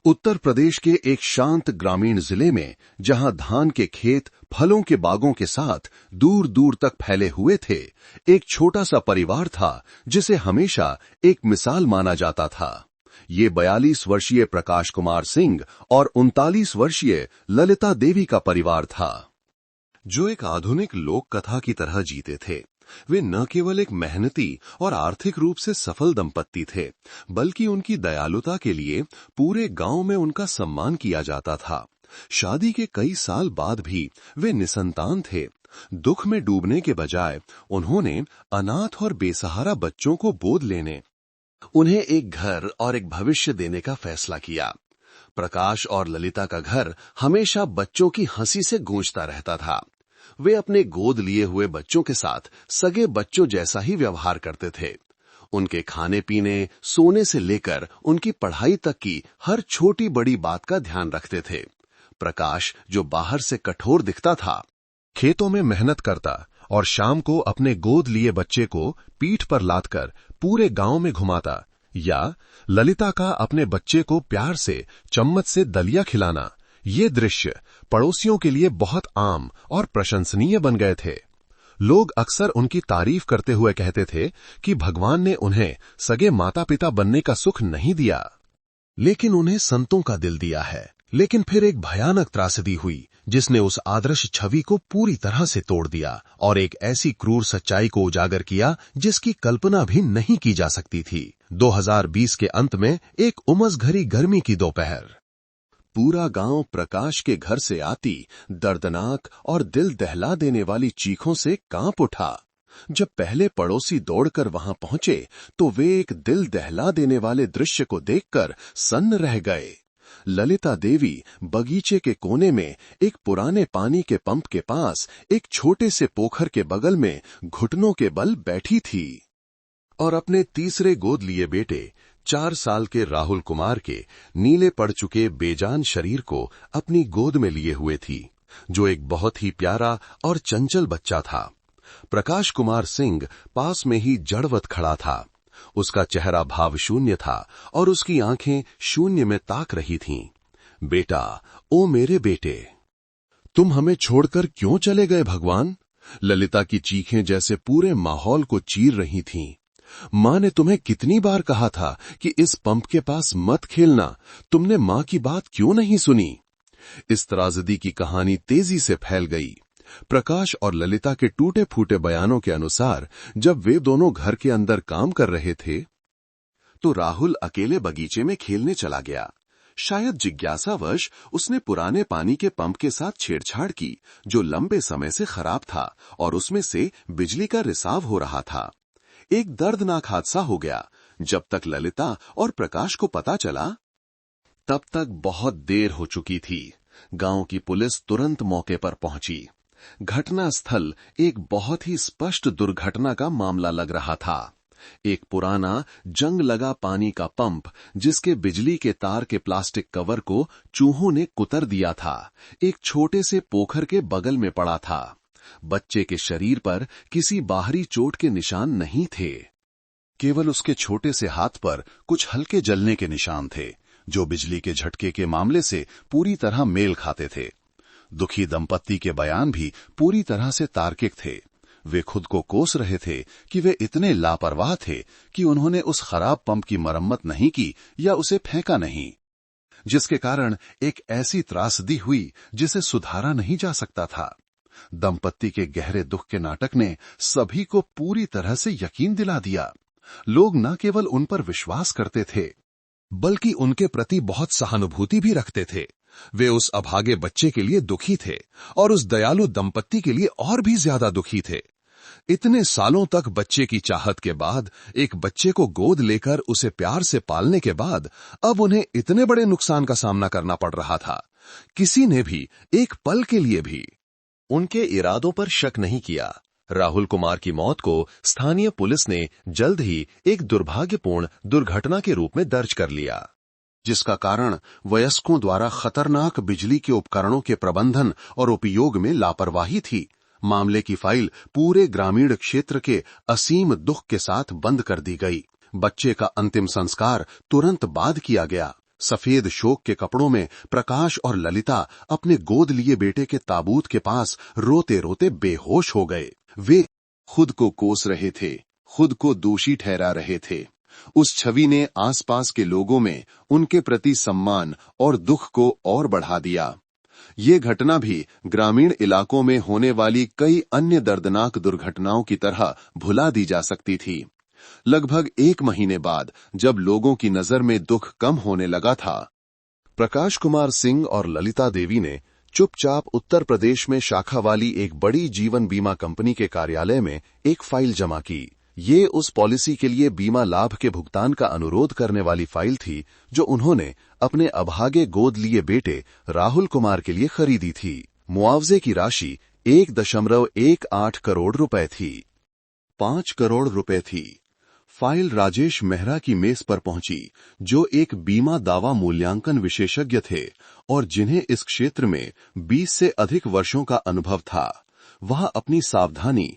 उत्तर प्रदेश के एक शांत ग्रामीण जिले में, जहां धान के खेत फलों के बागों के साथ दूर दूर तक फैले हुए थे, एक छोटा सा परिवार था जिसे हमेशा एक मिसाल माना जाता था। ये 42 वर्षीय प्रकाश कुमार सिंह और 39 वर्षीय ललिता देवी का परिवार था, जो एक आधुनिक लोक कथा की तरह जीते थे। वे न केवल एक मेहनती और आर्थिक रूप से सफल दंपत्ति थे, बल्कि उनकी दयालुता के लिए पूरे गांव में उनका सम्मान किया जाता था। शादी के कई साल बाद भी वे निसंतान थे। दुख में डूबने के बजाय उन्होंने अनाथ और बेसहारा बच्चों को गोद लेने, उन्हें एक घर और एक भविष्य देने का फैसला किया। प्रकाश और ललिता का घर हमेशा बच्चों की हंसी से गूंजता रहता था। वे अपने गोद लिए हुए बच्चों के साथ सगे बच्चों जैसा ही व्यवहार करते थे। उनके खाने पीने, सोने से लेकर उनकी पढ़ाई तक की हर छोटी बड़ी बात का ध्यान रखते थे। प्रकाश, जो बाहर से कठोर दिखता था, खेतों में मेहनत करता और शाम को अपने गोद लिए बच्चे को पीठ पर लादकर पूरे गांव में घुमाता, या ललिता का अपने बच्चे को प्यार से चम्मच से दलिया खिलाना, ये दृश्य पड़ोसियों के लिए बहुत आम और प्रशंसनीय बन गए थे। लोग अक्सर उनकी तारीफ करते हुए कहते थे कि भगवान ने उन्हें सगे माता पिता बनने का सुख नहीं दिया, लेकिन उन्हें संतों का दिल दिया है। लेकिन फिर एक भयानक त्रासदी हुई जिसने उस आदर्श छवि को पूरी तरह से तोड़ दिया और एक ऐसी क्रूर सच्चाई को उजागर किया जिसकी कल्पना भी नहीं की जा सकती थी। 2020 के अंत में एक उमस भरी गर्मी की दोपहर, पूरा गांव प्रकाश के घर से आती दर्दनाक और दिल दहला देने वाली चीखों से कांप उठा। जब पहले पड़ोसी दौड़कर वहां पहुंचे तो वे एक दिल दहला देने वाले दृश्य को देखकर सन्न रह गए। ललिता देवी बगीचे के कोने में एक पुराने पानी के पंप के पास एक छोटे से पोखर के बगल में घुटनों के बल बैठी थी और अपने तीसरे गोद लिए बेटे 4 साल के राहुल कुमार के नीले पड़ चुके बेजान शरीर को अपनी गोद में लिए हुए थी, जो एक बहुत ही प्यारा और चंचल बच्चा था। प्रकाश कुमार सिंह पास में ही जड़वत खड़ा था। उसका चेहरा भाव शून्य था और उसकी आंखें शून्य में ताक रही थीं। बेटा, ओ मेरे बेटे, तुम हमें छोड़कर क्यों चले गए भगवान? ललिता की चीखें जैसे पूरे माहौल को चीर रही थीं। मां ने तुम्हें कितनी बार कहा था कि इस पंप के पास मत खेलना, तुमने मां की बात क्यों नहीं सुनी? इस त्रासदी की कहानी तेजी से फैल गई। प्रकाश और ललिता के टूटे फूटे बयानों के अनुसार, जब वे दोनों घर के अंदर काम कर रहे थे तो राहुल अकेले बगीचे में खेलने चला गया। शायद जिज्ञासावश उसने पुराने पानी के पंप के साथ छेड़छाड़ की, जो लंबे समय से खराब था और उसमें से बिजली का रिसाव हो रहा था। एक दर्दनाक हादसा हो गया। जब तक ललिता और प्रकाश को पता चला, तब तक बहुत देर हो चुकी थी। गांव की पुलिस तुरंत मौके पर पहुंची। घटना स्थल एक बहुत ही स्पष्ट दुर्घटना का मामला लग रहा था। एक पुराना जंग लगा पानी का पंप, जिसके बिजली के तार के प्लास्टिक कवर को चूहों ने कुतर दिया था, एक छोटे से पोखर के बगल में पड़ा था। बच्चे के शरीर पर किसी बाहरी चोट के निशान नहीं थे, केवल उसके छोटे से हाथ पर कुछ हल्के जलने के निशान थे, जो बिजली के झटके के मामले से पूरी तरह मेल खाते थे। दुखी दंपत्ति के बयान भी पूरी तरह से तार्किक थे। वे खुद को कोस रहे थे कि वे इतने लापरवाह थे कि उन्होंने उस खराब पंप की मरम्मत नहीं की या उसे फेंका नहीं, जिसके कारण एक ऐसी त्रासदी हुई जिसे सुधारा नहीं जा सकता था। दंपत्ति के गहरे दुख के नाटक ने सभी को पूरी तरह से यकीन दिला दिया। लोग न केवल उन पर विश्वास करते थे, बल्कि उनके प्रति बहुत सहानुभूति भी रखते थे। वे उस अभागे बच्चे के लिए दुखी थे और उस दयालु दंपत्ति के लिए और भी ज्यादा दुखी थे। इतने सालों तक बच्चे की चाहत के बाद, एक बच्चे को गोद लेकर उसे प्यार से पालने के बाद, अब उन्हें इतने बड़े नुकसान का सामना करना पड़ रहा था। किसी ने भी एक पल के लिए भी उनके इरादों पर शक नहीं किया। राहुल कुमार की मौत को स्थानीय पुलिस ने जल्द ही एक दुर्भाग्यपूर्ण दुर्घटना के रूप में दर्ज कर लिया, जिसका कारण वयस्कों द्वारा खतरनाक बिजली के उपकरणों के प्रबंधन और उपयोग में लापरवाही थी। मामले की फाइल पूरे ग्रामीण क्षेत्र के असीम दुख के साथ बंद कर दी गई। बच्चे का अंतिम संस्कार तुरंत बाद किया गया। सफेद शोक के कपड़ों में प्रकाश और ललिता अपने गोद लिए बेटे के ताबूत के पास रोते रोते बेहोश हो गए। वे खुद को कोस रहे थे, खुद को दोषी ठहरा रहे थे। उस छवि ने आसपास के लोगों में उनके प्रति सम्मान और दुख को और बढ़ा दिया। ये घटना भी ग्रामीण इलाकों में होने वाली कई अन्य दर्दनाक दुर्घटनाओं की तरह भुला दी जा सकती थी। लगभग 1 महीने बाद जब लोगों की नजर में दुख कम होने लगा था, प्रकाश कुमार सिंह और ललिता देवी ने चुपचाप उत्तर प्रदेश में शाखा वाली एक बड़ी जीवन बीमा कंपनी के कार्यालय में एक फाइल जमा की। ये उस पॉलिसी के लिए बीमा लाभ के भुगतान का अनुरोध करने वाली फाइल थी जो उन्होंने अपने अभागे गोद लिए बेटे राहुल कुमार के लिए खरीदी थी। मुआवजे की राशि 1.18 करोड़ रुपए थी। 5 करोड़ रुपए थी। फाइल राजेश मेहरा की मेज पर पहुंची, जो एक बीमा दावा मूल्यांकन विशेषज्ञ थे और जिन्हें इस क्षेत्र में 20 से अधिक वर्षों का अनुभव था। वह अपनी सावधानी,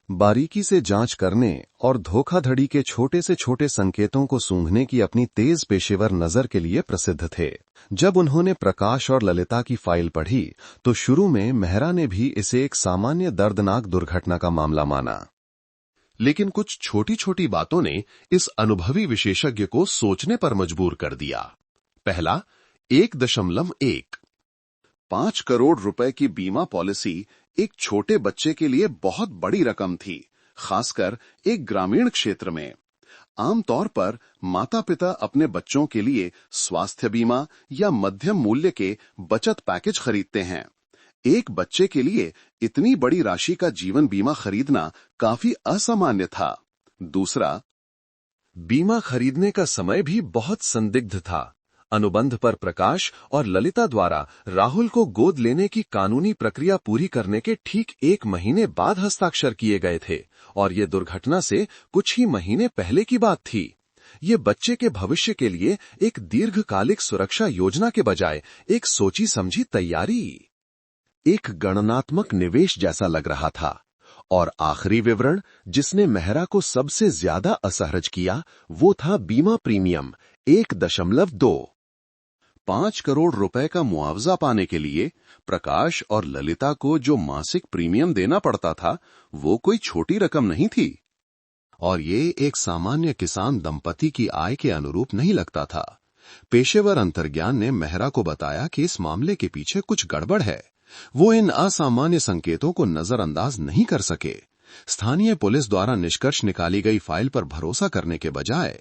बारीकी से जांच करने और धोखाधड़ी के छोटे से छोटे संकेतों को सूंघने की अपनी तेज पेशेवर नजर के लिए प्रसिद्ध थे। जब उन्होंने प्रकाश और ललिता की फाइल पढ़ी तो शुरू में मेहरा ने भी इसे एक सामान्य दर्दनाक दुर्घटना का मामला माना, लेकिन कुछ छोटी छोटी बातों ने इस अनुभवी विशेषज्ञ को सोचने पर मजबूर कर दिया। पहला, 1.1 5 करोड़ रुपए की बीमा पॉलिसी एक छोटे बच्चे के लिए बहुत बड़ी रकम थी, खासकर एक ग्रामीण क्षेत्र में। आमतौर पर माता-पिता अपने बच्चों के लिए स्वास्थ्य बीमा या मध्यम मूल्य के बचत पैकेज खरीदते हैं। एक बच्चे के लिए इतनी बड़ी राशि का जीवन बीमा खरीदना काफी असामान्य था। दूसरा, बीमा खरीदने का समय भी बहुत संदिग्ध था। अनुबंध पर प्रकाश और ललिता द्वारा राहुल को गोद लेने की कानूनी प्रक्रिया पूरी करने के ठीक 1 महीने बाद हस्ताक्षर किए गए थे और ये दुर्घटना से कुछ ही महीने पहले की बात थी। ये बच्चे के भविष्य के लिए एक दीर्घकालिक सुरक्षा योजना के बजाय एक सोची समझी तैयारी, एक गणनात्मक निवेश जैसा लग रहा था। और आखिरी विवरण जिसने मेहरा को सबसे ज्यादा असहज किया वो था बीमा प्रीमियम 1.2। 5 करोड़ रुपए का मुआवजा पाने के लिए प्रकाश और ललिता को जो मासिक प्रीमियम देना पड़ता था वो कोई छोटी रकम नहीं थी और ये एक सामान्य किसान दंपति की आय के अनुरूप नहीं लगता था। पेशेवर अंतर्ज्ञान ने मेहरा को बताया कि इस मामले के पीछे कुछ गड़बड़ है। वो इन असामान्य संकेतों को नजरअंदाज नहीं कर सके। स्थानीय पुलिस द्वारा निष्कर्ष निकाली गई फाइल पर भरोसा करने के बजाय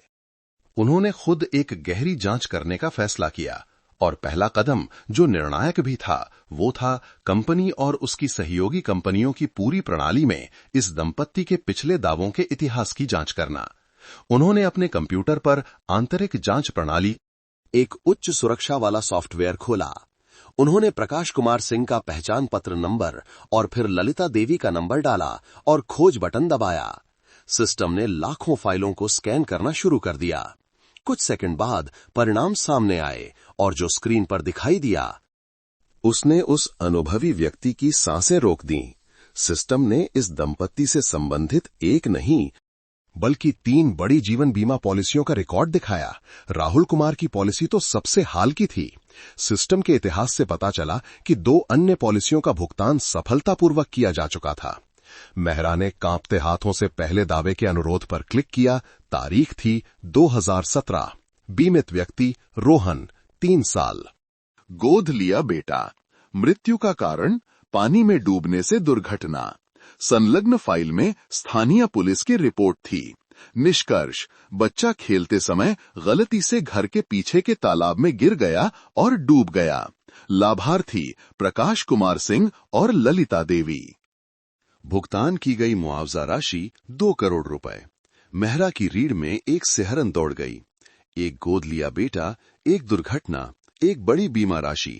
उन्होंने खुद एक गहरी जांच करने का फैसला किया और पहला कदम जो निर्णायक भी था वो था कंपनी और उसकी सहयोगी कंपनियों की पूरी प्रणाली में इस दंपत्ति के पिछले दावों के इतिहास की जांच करना। उन्होंने अपने कंप्यूटर पर आंतरिक जांच प्रणाली, एक उच्च सुरक्षा वाला सॉफ्टवेयर खोला। उन्होंने प्रकाश कुमार सिंह का पहचान पत्र नंबर और फिर ललिता देवी का नंबर डाला और खोज बटन दबाया। सिस्टम ने लाखों फाइलों को स्कैन करना शुरू कर दिया। कुछ सेकंड बाद परिणाम सामने आए और जो स्क्रीन पर दिखाई दिया उसने उस अनुभवी व्यक्ति की सांसें रोक दी। सिस्टम ने इस दंपत्ति से संबंधित एक नहीं बल्कि 3 बड़ी जीवन बीमा पॉलिसियों का रिकॉर्ड दिखाया। राहुल कुमार की पॉलिसी तो सबसे हाल की थी। सिस्टम के इतिहास से पता चला कि 2 अन्य पॉलिसियों का भुगतान सफलतापूर्वक किया जा चुका था। मेहरा ने कांपते हाथों से पहले दावे के अनुरोध पर क्लिक किया। तारीख थी 2017। बीमित व्यक्ति रोहन, 3 साल। गोद लिया बेटा। मृत्यु का कारण पानी में डूबने से दुर्घटना। संलग्न फाइल में स्थानीय पुलिस की रिपोर्ट थी। निष्कर्ष, बच्चा खेलते समय गलती से घर के पीछे के तालाब में गिर गया और डूब गया। लाभार्थी प्रकाश कुमार सिंह और ललिता देवी। भुगतान की गई मुआवजा राशि 2 करोड़ रुपए। मेहरा की रीढ़ में एक सिहरन दौड़ गई। एक गोद लिया बेटा, एक दुर्घटना, एक बड़ी बीमा राशि।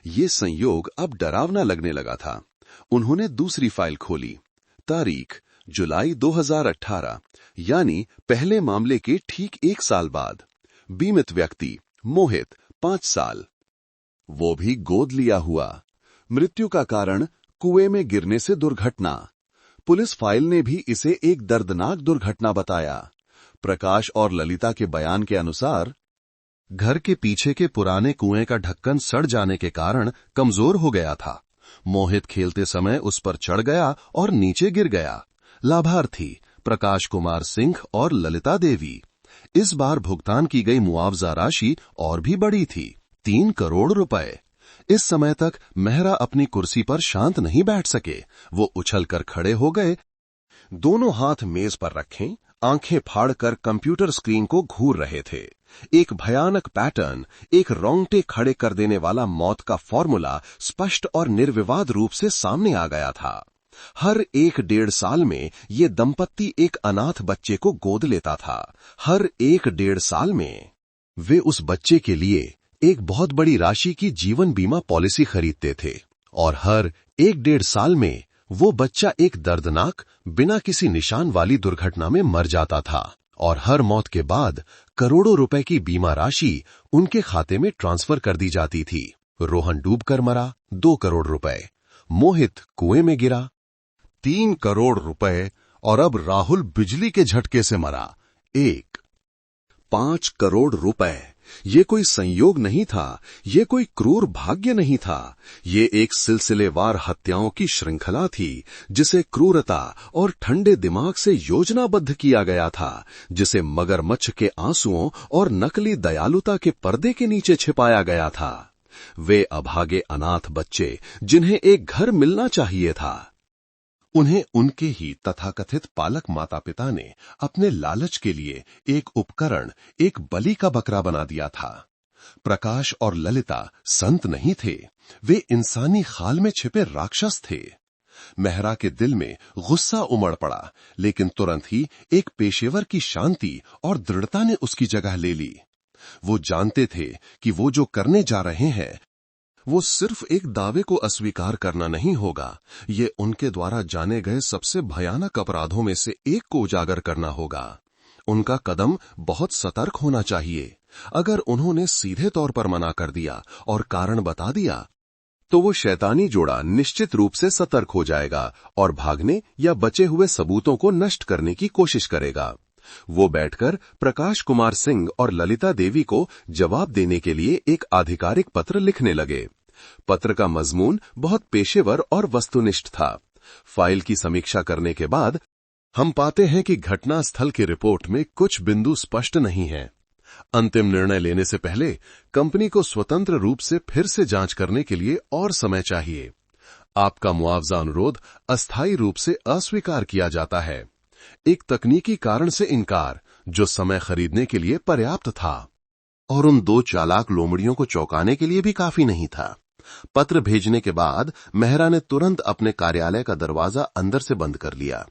ये संयोग अब डरावना लगने लगा था। उन्होंने दूसरी फाइल खोली। तारीख जुलाई 2018, यानी पहले मामले के ठीक 1 साल बाद। बीमित व्यक्ति मोहित, 5 साल। वो भी गोद लिया हुआ। मृत्यु का कारण कुएं में गिरने से दुर्घटना। पुलिस फाइल ने भी इसे एक दर्दनाक दुर्घटना बताया। प्रकाश और ललिता के बयान के अनुसार घर के पीछे के पुराने कुएं का ढक्कन सड़ जाने के कारण कमजोर हो गया था। मोहित खेलते समय उस पर चढ़ गया और नीचे गिर गया। लाभार्थी प्रकाश कुमार सिंह और ललिता देवी। इस बार भुगतान की गई मुआवजा राशि और भी बड़ी थी, 3 करोड़ रुपए। इस समय तक मेहरा अपनी कुर्सी पर शांत नहीं बैठ सके। वो उछलकर खड़े हो गए, दोनों हाथ मेज पर रखें, आंखें फाड़कर कंप्यूटर स्क्रीन को घूर रहे थे। एक भयानक पैटर्न, एक रोंगटे खड़े कर देने वाला मौत का फॉर्मूला स्पष्ट और निर्विवाद रूप से सामने आ गया था। हर 1-1.5 साल में ये दंपत्ति एक अनाथ बच्चे को गोद लेता था। हर 1-1.5 साल में वे उस बच्चे के लिए एक बहुत बड़ी राशि की जीवन बीमा पॉलिसी खरीदते थे और हर 1-1.5 साल में वो बच्चा एक दर्दनाक, बिना किसी निशान वाली दुर्घटना में मर जाता था और हर मौत के बाद करोड़ों रुपए की बीमा राशि उनके खाते में ट्रांसफर कर दी जाती थी। रोहन डूबकर मरा, 2 करोड़ रुपए। मोहित कुएं में गिरा, 3 करोड़ रुपए। और अब राहुल बिजली के झटके से मरा, 5 करोड़ रुपए। ये कोई संयोग नहीं था, ये कोई क्रूर भाग्य नहीं था, ये एक सिलसिलेवार हत्याओं की श्रृंखला थी, जिसे क्रूरता और ठंडे दिमाग से योजनाबद्ध किया गया था, जिसे मगरमच्छ के आंसुओं और नकली दयालुता के पर्दे के नीचे छिपाया गया था। वे अभागे अनाथ बच्चे जिन्हें एक घर मिलना चाहिए था, उन्हें उनके ही तथाकथित पालक माता पिता ने अपने लालच के लिए एक उपकरण, एक बलि का बकरा बना दिया था। प्रकाश और ललिता संत नहीं थे, वे इंसानी खाल में छिपे राक्षस थे। मेहरा के दिल में गुस्सा उमड़ पड़ा, लेकिन तुरंत ही एक पेशेवर की शांति और दृढ़ता ने उसकी जगह ले ली। वो जानते थे कि वो जो करने जा रहे हैं वो सिर्फ एक दावे को अस्वीकार करना नहीं होगा, ये उनके द्वारा जाने गए सबसे भयानक अपराधों में से एक को उजागर करना होगा। उनका कदम बहुत सतर्क होना चाहिए। अगर उन्होंने सीधे तौर पर मना कर दिया और कारण बता दिया, तो वो शैतानी जोड़ा निश्चित रूप से सतर्क हो जाएगा और भागने या बचे हुए सबूतों को नष्ट करने की कोशिश करेगा। वो बैठकर प्रकाश कुमार सिंह और ललिता देवी को जवाब देने के लिए एक आधिकारिक पत्र लिखने लगे। पत्र का मजमून बहुत पेशेवर और वस्तुनिष्ठ था। फाइल की समीक्षा करने के बाद हम पाते हैं कि घटना स्थल की रिपोर्ट में कुछ बिंदु स्पष्ट नहीं हैं। अंतिम निर्णय लेने से पहले कंपनी को स्वतंत्र रूप से फिर से जांच करने के लिए और समय चाहिए। आपका मुआवजा अनुरोध अस्थायी रूप से अस्वीकार किया जाता है। एक तकनीकी कारण से इनकार, जो समय खरीदने के लिए पर्याप्त था और उन 2 चालाक लोमड़ियों को चौंकाने के लिए भी काफी नहीं था। पत्र भेजने के बाद मेहरा ने तुरंत अपने कार्यालय का दरवाजा अंदर से बंद कर लिया।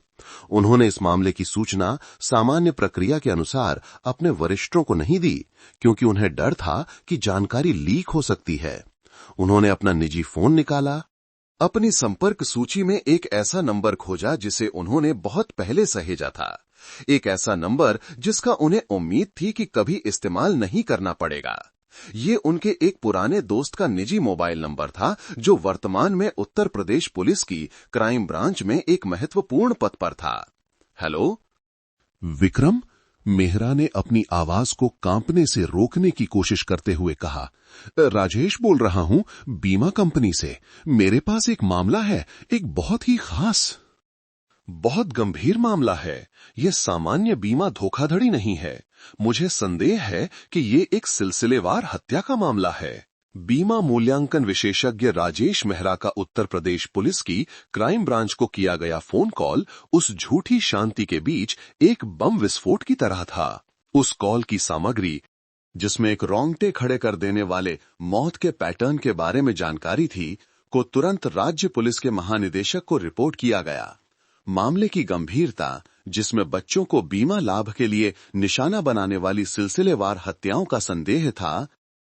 उन्होंने इस मामले की सूचना सामान्य प्रक्रिया के अनुसार अपने वरिष्ठों को नहीं दी, क्योंकि उन्हें डर था कि जानकारी लीक हो सकती है। उन्होंने अपना निजी फोन निकाला, अपनी संपर्क सूची में एक ऐसा नंबर खोजा जिसे उन्होंने बहुत पहले सहेजा था, एक ऐसा नंबर जिसका उन्हें उम्मीद थी कि कभी इस्तेमाल नहीं करना पड़ेगा। ये उनके एक पुराने दोस्त का निजी मोबाइल नंबर था, जो वर्तमान में उत्तर प्रदेश पुलिस की क्राइम ब्रांच में एक महत्वपूर्ण पद पर था। हेलो विक्रम, मेहरा ने अपनी आवाज को कांपने से रोकने की कोशिश करते हुए कहा। राजेश बोल रहा हूं, बीमा कंपनी से। मेरे पास एक मामला है, एक बहुत ही खास, बहुत गंभीर मामला है। यह सामान्य बीमा धोखाधड़ी नहीं है। मुझे संदेह है कि ये एक सिलसिलेवार हत्या का मामला है। बीमा मूल्यांकन विशेषज्ञ राजेश मेहरा का उत्तर प्रदेश पुलिस की क्राइम ब्रांच को किया गया फोन कॉल उस झूठी शांति के बीच एक बम विस्फोट की तरह था। उस कॉल की सामग्री, जिसमें एक रोंगटे खड़े कर देने वाले मौत के पैटर्न के बारे में जानकारी थी, को तुरंत राज्य पुलिस के महानिदेशक को रिपोर्ट किया गया। मामले की गंभीरता, जिसमें बच्चों को बीमा लाभ के लिए निशाना बनाने वाली सिलसिलेवार हत्याओं का संदेह था,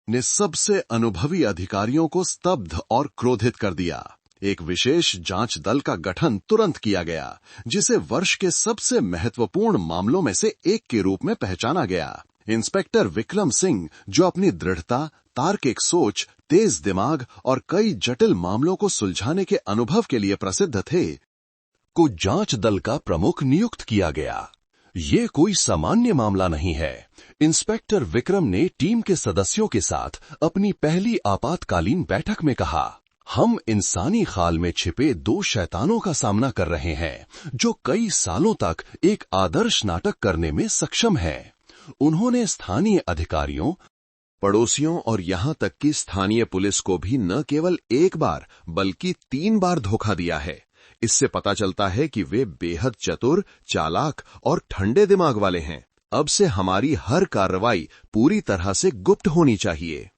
ने सबसे अनुभवी अधिकारियों को स्तब्ध और क्रोधित कर दिया। एक विशेष जांच दल का गठन तुरंत किया गया, जिसे वर्ष के सबसे महत्वपूर्ण मामलों में से एक के रूप में पहचाना गया। इंस्पेक्टर विक्रम सिंह, जो अपनी दृढ़ता, तार्किक सोच, तेज दिमाग और कई जटिल मामलों को सुलझाने के अनुभव के लिए प्रसिद्ध थे, को जांच दल का प्रमुख नियुक्त किया गया। ये कोई सामान्य मामला नहीं है। इंस्पेक्टर विक्रम ने टीम के सदस्यों के साथ अपनी पहली आपातकालीन बैठक में कहा, हम इंसानी खाल में छिपे दो शैतानों का सामना कर रहे हैं जो कई सालों तक एक आदर्श नाटक करने में सक्षम हैं। उन्होंने स्थानीय अधिकारियों, पड़ोसियों और यहां तक कि स्थानीय पुलिस को भी न केवल एक बार बल्कि 3 बार धोखा दिया है। इससे पता चलता है कि वे बेहद चतुर, चालाक और ठंडे दिमाग वाले हैं। अब से हमारी हर कार्रवाई पूरी तरह से गुप्त होनी चाहिए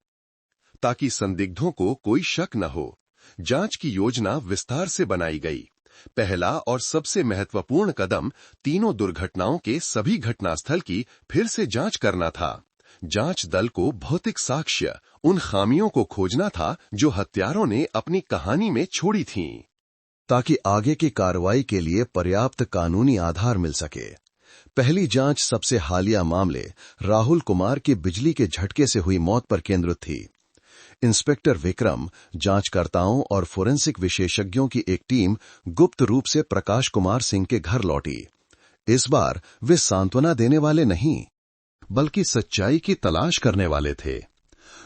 ताकि संदिग्धों को कोई शक न हो। जांच की योजना विस्तार से बनाई गई। पहला और सबसे महत्वपूर्ण कदम तीनों दुर्घटनाओं के सभी घटनास्थल की फिर से जांच करना था। जांच दल को भौतिक साक्ष्य, उन खामियों को खोजना था जो हत्यारों ने अपनी कहानी में छोड़ी थीं, ताकि आगे की कार्रवाई के लिए पर्याप्त कानूनी आधार मिल सके। पहली जांच सबसे हालिया मामले राहुल कुमार की बिजली के झटके से हुई मौत पर केंद्रित थी। इंस्पेक्टर विक्रम, जांचकर्ताओं और फोरेंसिक विशेषज्ञों की एक टीम गुप्त रूप से प्रकाश कुमार सिंह के घर लौटी। इस बार वे सांत्वना देने वाले नहीं, बल्कि सच्चाई की तलाश करने वाले थे।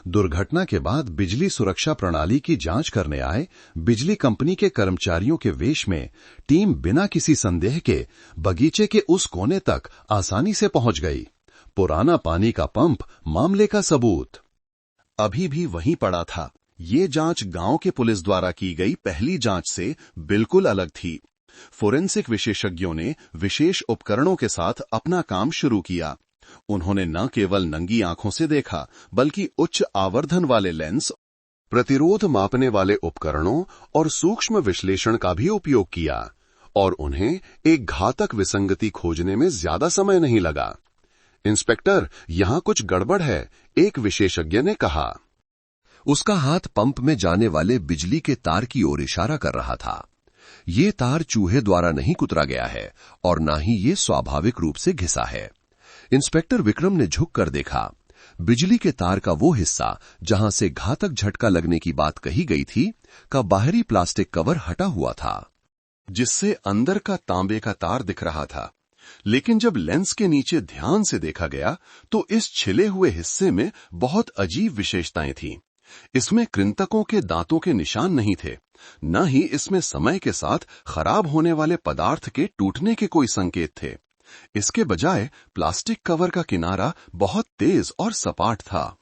दुर्घटना के बाद बिजली सुरक्षा प्रणाली की जांच करने आए बिजली कंपनी के कर्मचारियों के वेश में टीम बिना किसी संदेह के बगीचे के उस कोने तक आसानी से पहुंच गई। पुराना पानी का पंप मामले का सबूत अभी भी वहीं पड़ा था। ये जांच गांव के पुलिस द्वारा की गई पहली जांच से बिल्कुल अलग थी। फोरेंसिक विशेषज्ञों ने विशेष उपकरणों के साथ अपना काम शुरू किया। उन्होंने न केवल नंगी आंखों से देखा, बल्कि उच्च आवर्धन वाले लेंस, प्रतिरोध मापने वाले उपकरणों और सूक्ष्म विश्लेषण का भी उपयोग किया, और उन्हें एक घातक विसंगति खोजने में ज्यादा समय नहीं लगा। इंस्पेक्टर, यहां कुछ गड़बड़ है, एक विशेषज्ञ ने कहा। उसका हाथ पंप में जाने वाले बिजली के तार की ओर इशारा कर रहा था। ये तार चूहे द्वारा नहीं कुतरा गया है और न ही ये स्वाभाविक रूप से घिसा है। इंस्पेक्टर विक्रम ने झुक कर देखा। बिजली के तार का वो हिस्सा जहां से घातक झटका लगने की बात कही गई थी, का बाहरी प्लास्टिक कवर हटा हुआ था, जिससे अंदर का तांबे का तार दिख रहा था। लेकिन जब लेंस के नीचे ध्यान से देखा गया तो इस छिले हुए हिस्से में बहुत अजीब विशेषताएं थीं। इसमें कृंतकों के दांतों के निशान नहीं थे, न ही इसमें समय के साथ खराब होने वाले पदार्थ के टूटने के कोई संकेत थे। इसके बजाय प्लास्टिक कवर का किनारा बहुत तेज और सपाट था,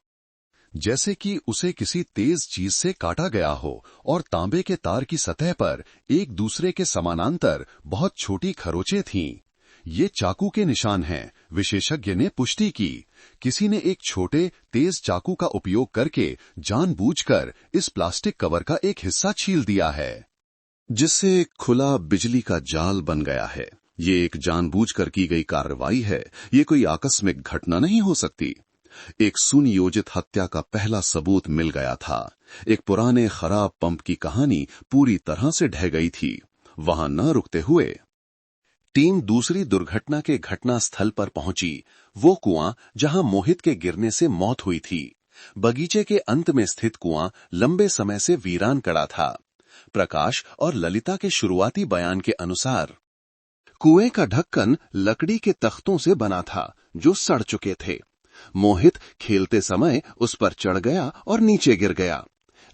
जैसे कि उसे किसी तेज चीज से काटा गया हो, और तांबे के तार की सतह पर एक दूसरे के समानांतर बहुत छोटी खरोंचें थीं। ये चाकू के निशान हैं, विशेषज्ञ ने पुष्टि की। किसी ने एक छोटे तेज चाकू का उपयोग करके जानबूझकर इस प्लास्टिक कवर का एक हिस्सा छील दिया है, जिससे एक खुला बिजली का जाल बन गया है। ये एक जानबूझकर की गई कार्रवाई है, ये कोई आकस्मिक घटना नहीं हो सकती। एक सुनियोजित हत्या का पहला सबूत मिल गया था। एक पुराने खराब पंप की कहानी पूरी तरह से ढह गई थी। वहां न रुकते हुए टीम दूसरी दुर्घटना के घटना स्थल पर पहुंची, वो कुआं जहां मोहित के गिरने से मौत हुई थी। बगीचे के अंत में स्थित कुआं लंबे समय से वीरान पड़ा था। प्रकाश और ललिता के शुरुआती बयान के अनुसार कुएं का ढक्कन लकड़ी के तख्तों से बना था जो सड़ चुके थे। मोहित खेलते समय उस पर चढ़ गया और नीचे गिर गया।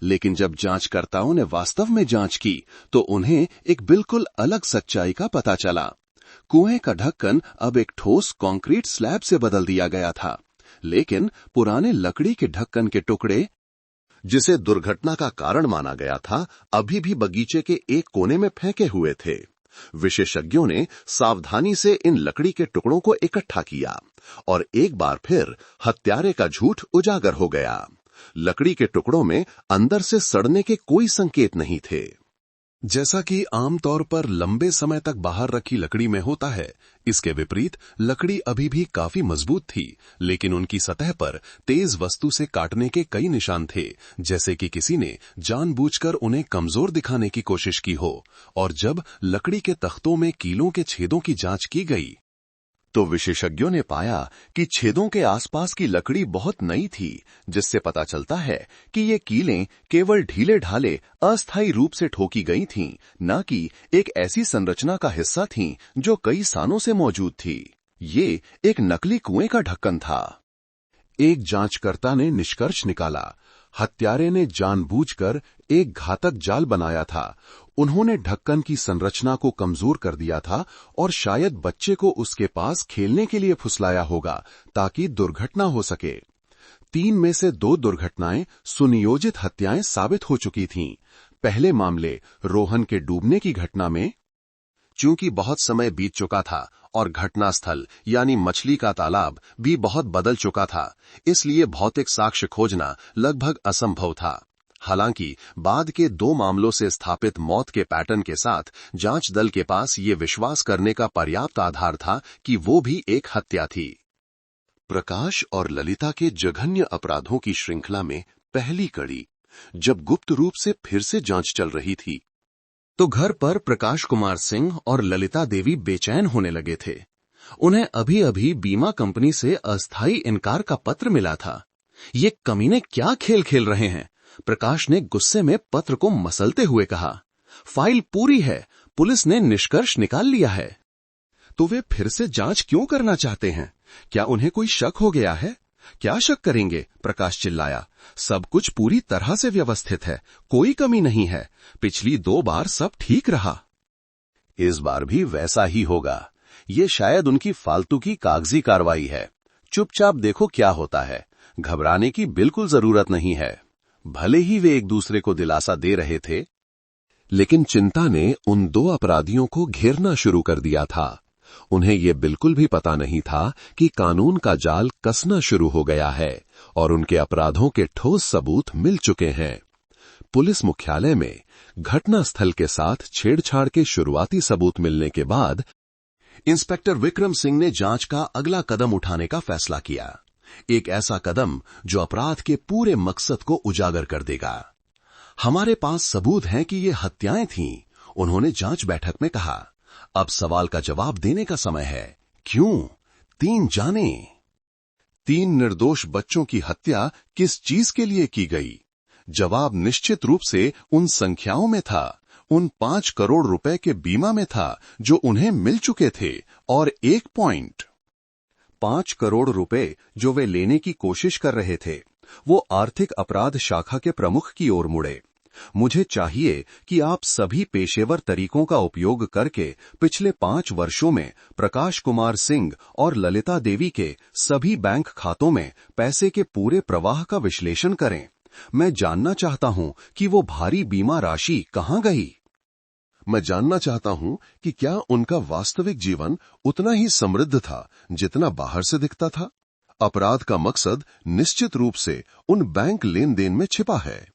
लेकिन जब जांचकर्ताओं ने वास्तव में जांच की तो उन्हें एक बिल्कुल अलग सच्चाई का पता चला। कुएं का ढक्कन अब एक ठोस कंक्रीट स्लैब से बदल दिया गया था, लेकिन पुराने लकड़ी के ढक्कन के टुकड़े, जिसे दुर्घटना का कारण माना गया था, अभी भी बगीचे के एक कोने में फेंके हुए थे। विशेषज्ञों ने सावधानी से इन लकड़ी के टुकड़ों को इकट्ठा किया और एक बार फिर हत्यारे का झूठ उजागर हो गया। लकड़ी के टुकड़ों में अंदर से सड़ने के कोई संकेत नहीं थे, जैसा कि आमतौर पर लंबे समय तक बाहर रखी लकड़ी में होता है। इसके विपरीत लकड़ी अभी भी काफी मजबूत थी, लेकिन उनकी सतह पर तेज वस्तु से काटने के कई निशान थे, जैसे कि किसी ने जानबूझकर उन्हें कमजोर दिखाने की कोशिश की हो। और जब लकड़ी के तख्तों में कीलों के छेदों की जांच की गई तो विशेषज्ञों ने पाया कि छेदों के आसपास की लकड़ी बहुत नई थी, जिससे पता चलता है कि ये कीलें केवल ढीले ढाले अस्थायी रूप से ठोकी गई थीं, न कि एक ऐसी संरचना का हिस्सा थीं जो कई सालों से मौजूद थी। ये एक नकली कुएं का ढक्कन था। एक जांचकर्ता ने निष्कर्ष निकाला, हत्यारे ने जानबूझकर एक घातक जाल बनाया था। उन्होंने ढक्कन की संरचना को कमजोर कर दिया था और शायद बच्चे को उसके पास खेलने के लिए फुसलाया होगा ताकि दुर्घटना हो सके। 3 में से 2 दुर्घटनाएं सुनियोजित हत्याएं साबित हो चुकी थीं। पहले मामले रोहन के डूबने की घटना में, चूंकि बहुत समय बीत चुका था और घटनास्थल यानी मछली का तालाब भी बहुत बदल चुका था, इसलिए भौतिक साक्ष्य खोजना लगभग असंभव था। हालांकि बाद के 2 मामलों से स्थापित मौत के पैटर्न के साथ जांच दल के पास ये विश्वास करने का पर्याप्त आधार था कि वो भी एक हत्या थी। प्रकाश और ललिता के जघन्य अपराधों की श्रृंखला में पहली कड़ी जब गुप्त रूप से फिर से जांच चल रही थी, तो घर पर प्रकाश कुमार सिंह और ललिता देवी बेचैन होने लगे थे। उन्हें अभी अभी बीमा कंपनी से अस्थायी इनकार का पत्र मिला था। ये कमीने क्या खेल खेल रहे हैं? प्रकाश ने गुस्से में पत्र को मसलते हुए कहा। फाइल पूरी है, पुलिस ने निष्कर्ष निकाल लिया है। तो वे फिर से जांच क्यों करना चाहते हैं? क्या उन्हें कोई शक हो गया है? क्या शक करेंगे? प्रकाश चिल्लाया। सब कुछ पूरी तरह से व्यवस्थित है, कोई कमी नहीं है। पिछली 2 बार सब ठीक रहा। इस बार भी वैसा ही होगा। ये शायद उनकी फालतू की कागजी कार्रवाई है। चुपचाप देखो क्या होता है। घबराने की बिल्कुल जरूरत नहीं है। भले ही वे एक दूसरे को दिलासा दे रहे थे, लेकिन चिंता ने उन 2 अपराधियों को घेरना शुरू कर दिया था। उन्हें यह बिल्कुल भी पता नहीं था कि कानून का जाल कसना शुरू हो गया है और उनके अपराधों के ठोस सबूत मिल चुके हैं। पुलिस मुख्यालय में घटनास्थल के साथ छेड़छाड़ के शुरुआती सबूत मिलने के बाद इंस्पेक्टर विक्रम सिंह ने जांच का अगला कदम उठाने का फैसला किया। एक ऐसा कदम जो अपराध के पूरे मकसद को उजागर कर देगा। हमारे पास सबूत हैं कि ये हत्याएं थीं, उन्होंने जांच बैठक में कहा। अब सवाल का जवाब देने का समय है। क्यों? 3 जाने। 3 निर्दोष बच्चों की हत्या किस चीज के लिए की गई? जवाब निश्चित रूप से उन संख्याओं में था, उन 5 करोड़ रुपए के बीमा में था जो उन्हें मिल चुके थे। और एक पॉइंट, 5 करोड़ रुपए जो वे लेने की कोशिश कर रहे थे, वो आर्थिक अपराध शाखा के प्रमुख की ओर मुड़े। मुझे चाहिए कि आप सभी पेशेवर तरीकों का उपयोग करके पिछले 5 वर्षों में प्रकाश कुमार सिंह और ललिता देवी के सभी बैंक खातों में पैसे के पूरे प्रवाह का विश्लेषण करें। मैं जानना चाहता हूं कि वो भारी बीमा राशि कहां गई। मैं जानना चाहता हूं कि क्या उनका वास्तविक जीवन उतना ही समृद्ध था जितना बाहर से दिखता था। अपराध का मकसद निश्चित रूप से उन बैंक लेन देन में छिपा है।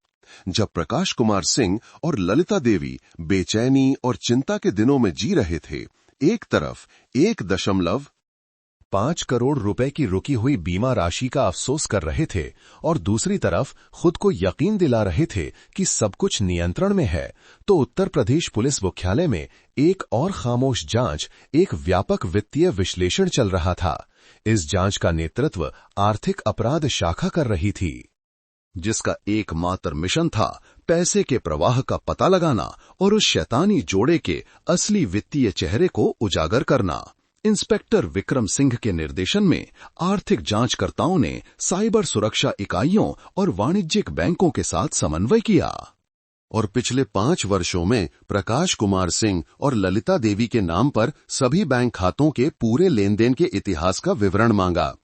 जब प्रकाश कुमार सिंह और ललिता देवी बेचैनी और चिंता के दिनों में जी रहे थे, एक तरफ 1.5 करोड़ रुपए की रुकी हुई बीमा राशि का अफसोस कर रहे थे और दूसरी तरफ खुद को यकीन दिला रहे थे कि सब कुछ नियंत्रण में है, तो उत्तर प्रदेश पुलिस मुख्यालय में एक और खामोश जांच, एक व्यापक वित्तीय विश्लेषण चल रहा था। इस जांच का नेतृत्व आर्थिक अपराध शाखा कर रही थी, जिसका एकमात्र मिशन था पैसे के प्रवाह का पता लगाना और उस शैतानी जोड़े के असली वित्तीय चेहरे को उजागर करना। इंस्पेक्टर विक्रम सिंह के निर्देशन में आर्थिक जांचकर्ताओं ने साइबर सुरक्षा इकाइयों और वाणिज्यिक बैंकों के साथ समन्वय किया और पिछले 5 वर्षों में प्रकाश कुमार सिंह और ललिता देवी के नाम पर सभी बैंक खातों के पूरे लेन देन के इतिहास का विवरण मांगा।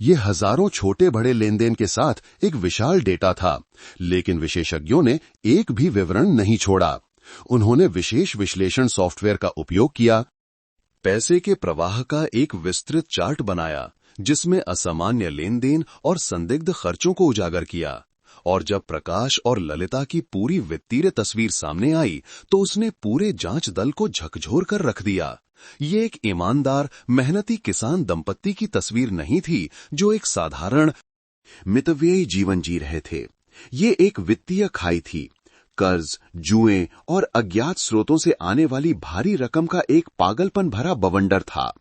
ये हजारों छोटे बड़े लेन देन के साथ एक विशाल डेटा था, लेकिन विशेषज्ञों ने एक भी विवरण नहीं छोड़ा। उन्होंने विशेष विश्लेषण सॉफ्टवेयर का उपयोग किया, पैसे के प्रवाह का एक विस्तृत चार्ट बनाया जिसमें असामान्य लेन देन और संदिग्ध खर्चों को उजागर किया। और जब प्रकाश और ललिता की पूरी वित्तीय तस्वीर सामने आई तो उसने पूरे जांच दल को झकझोर कर रख दिया। ये एक ईमानदार, मेहनती किसान दंपत्ति की तस्वीर नहीं थी जो एक साधारण मितव्ययी जीवन जी रहे थे। ये एक वित्तीय खाई थी। कर्ज, जुए और अज्ञात स्रोतों से आने वाली भारी रकम का एक पागलपन भरा बवंडर था।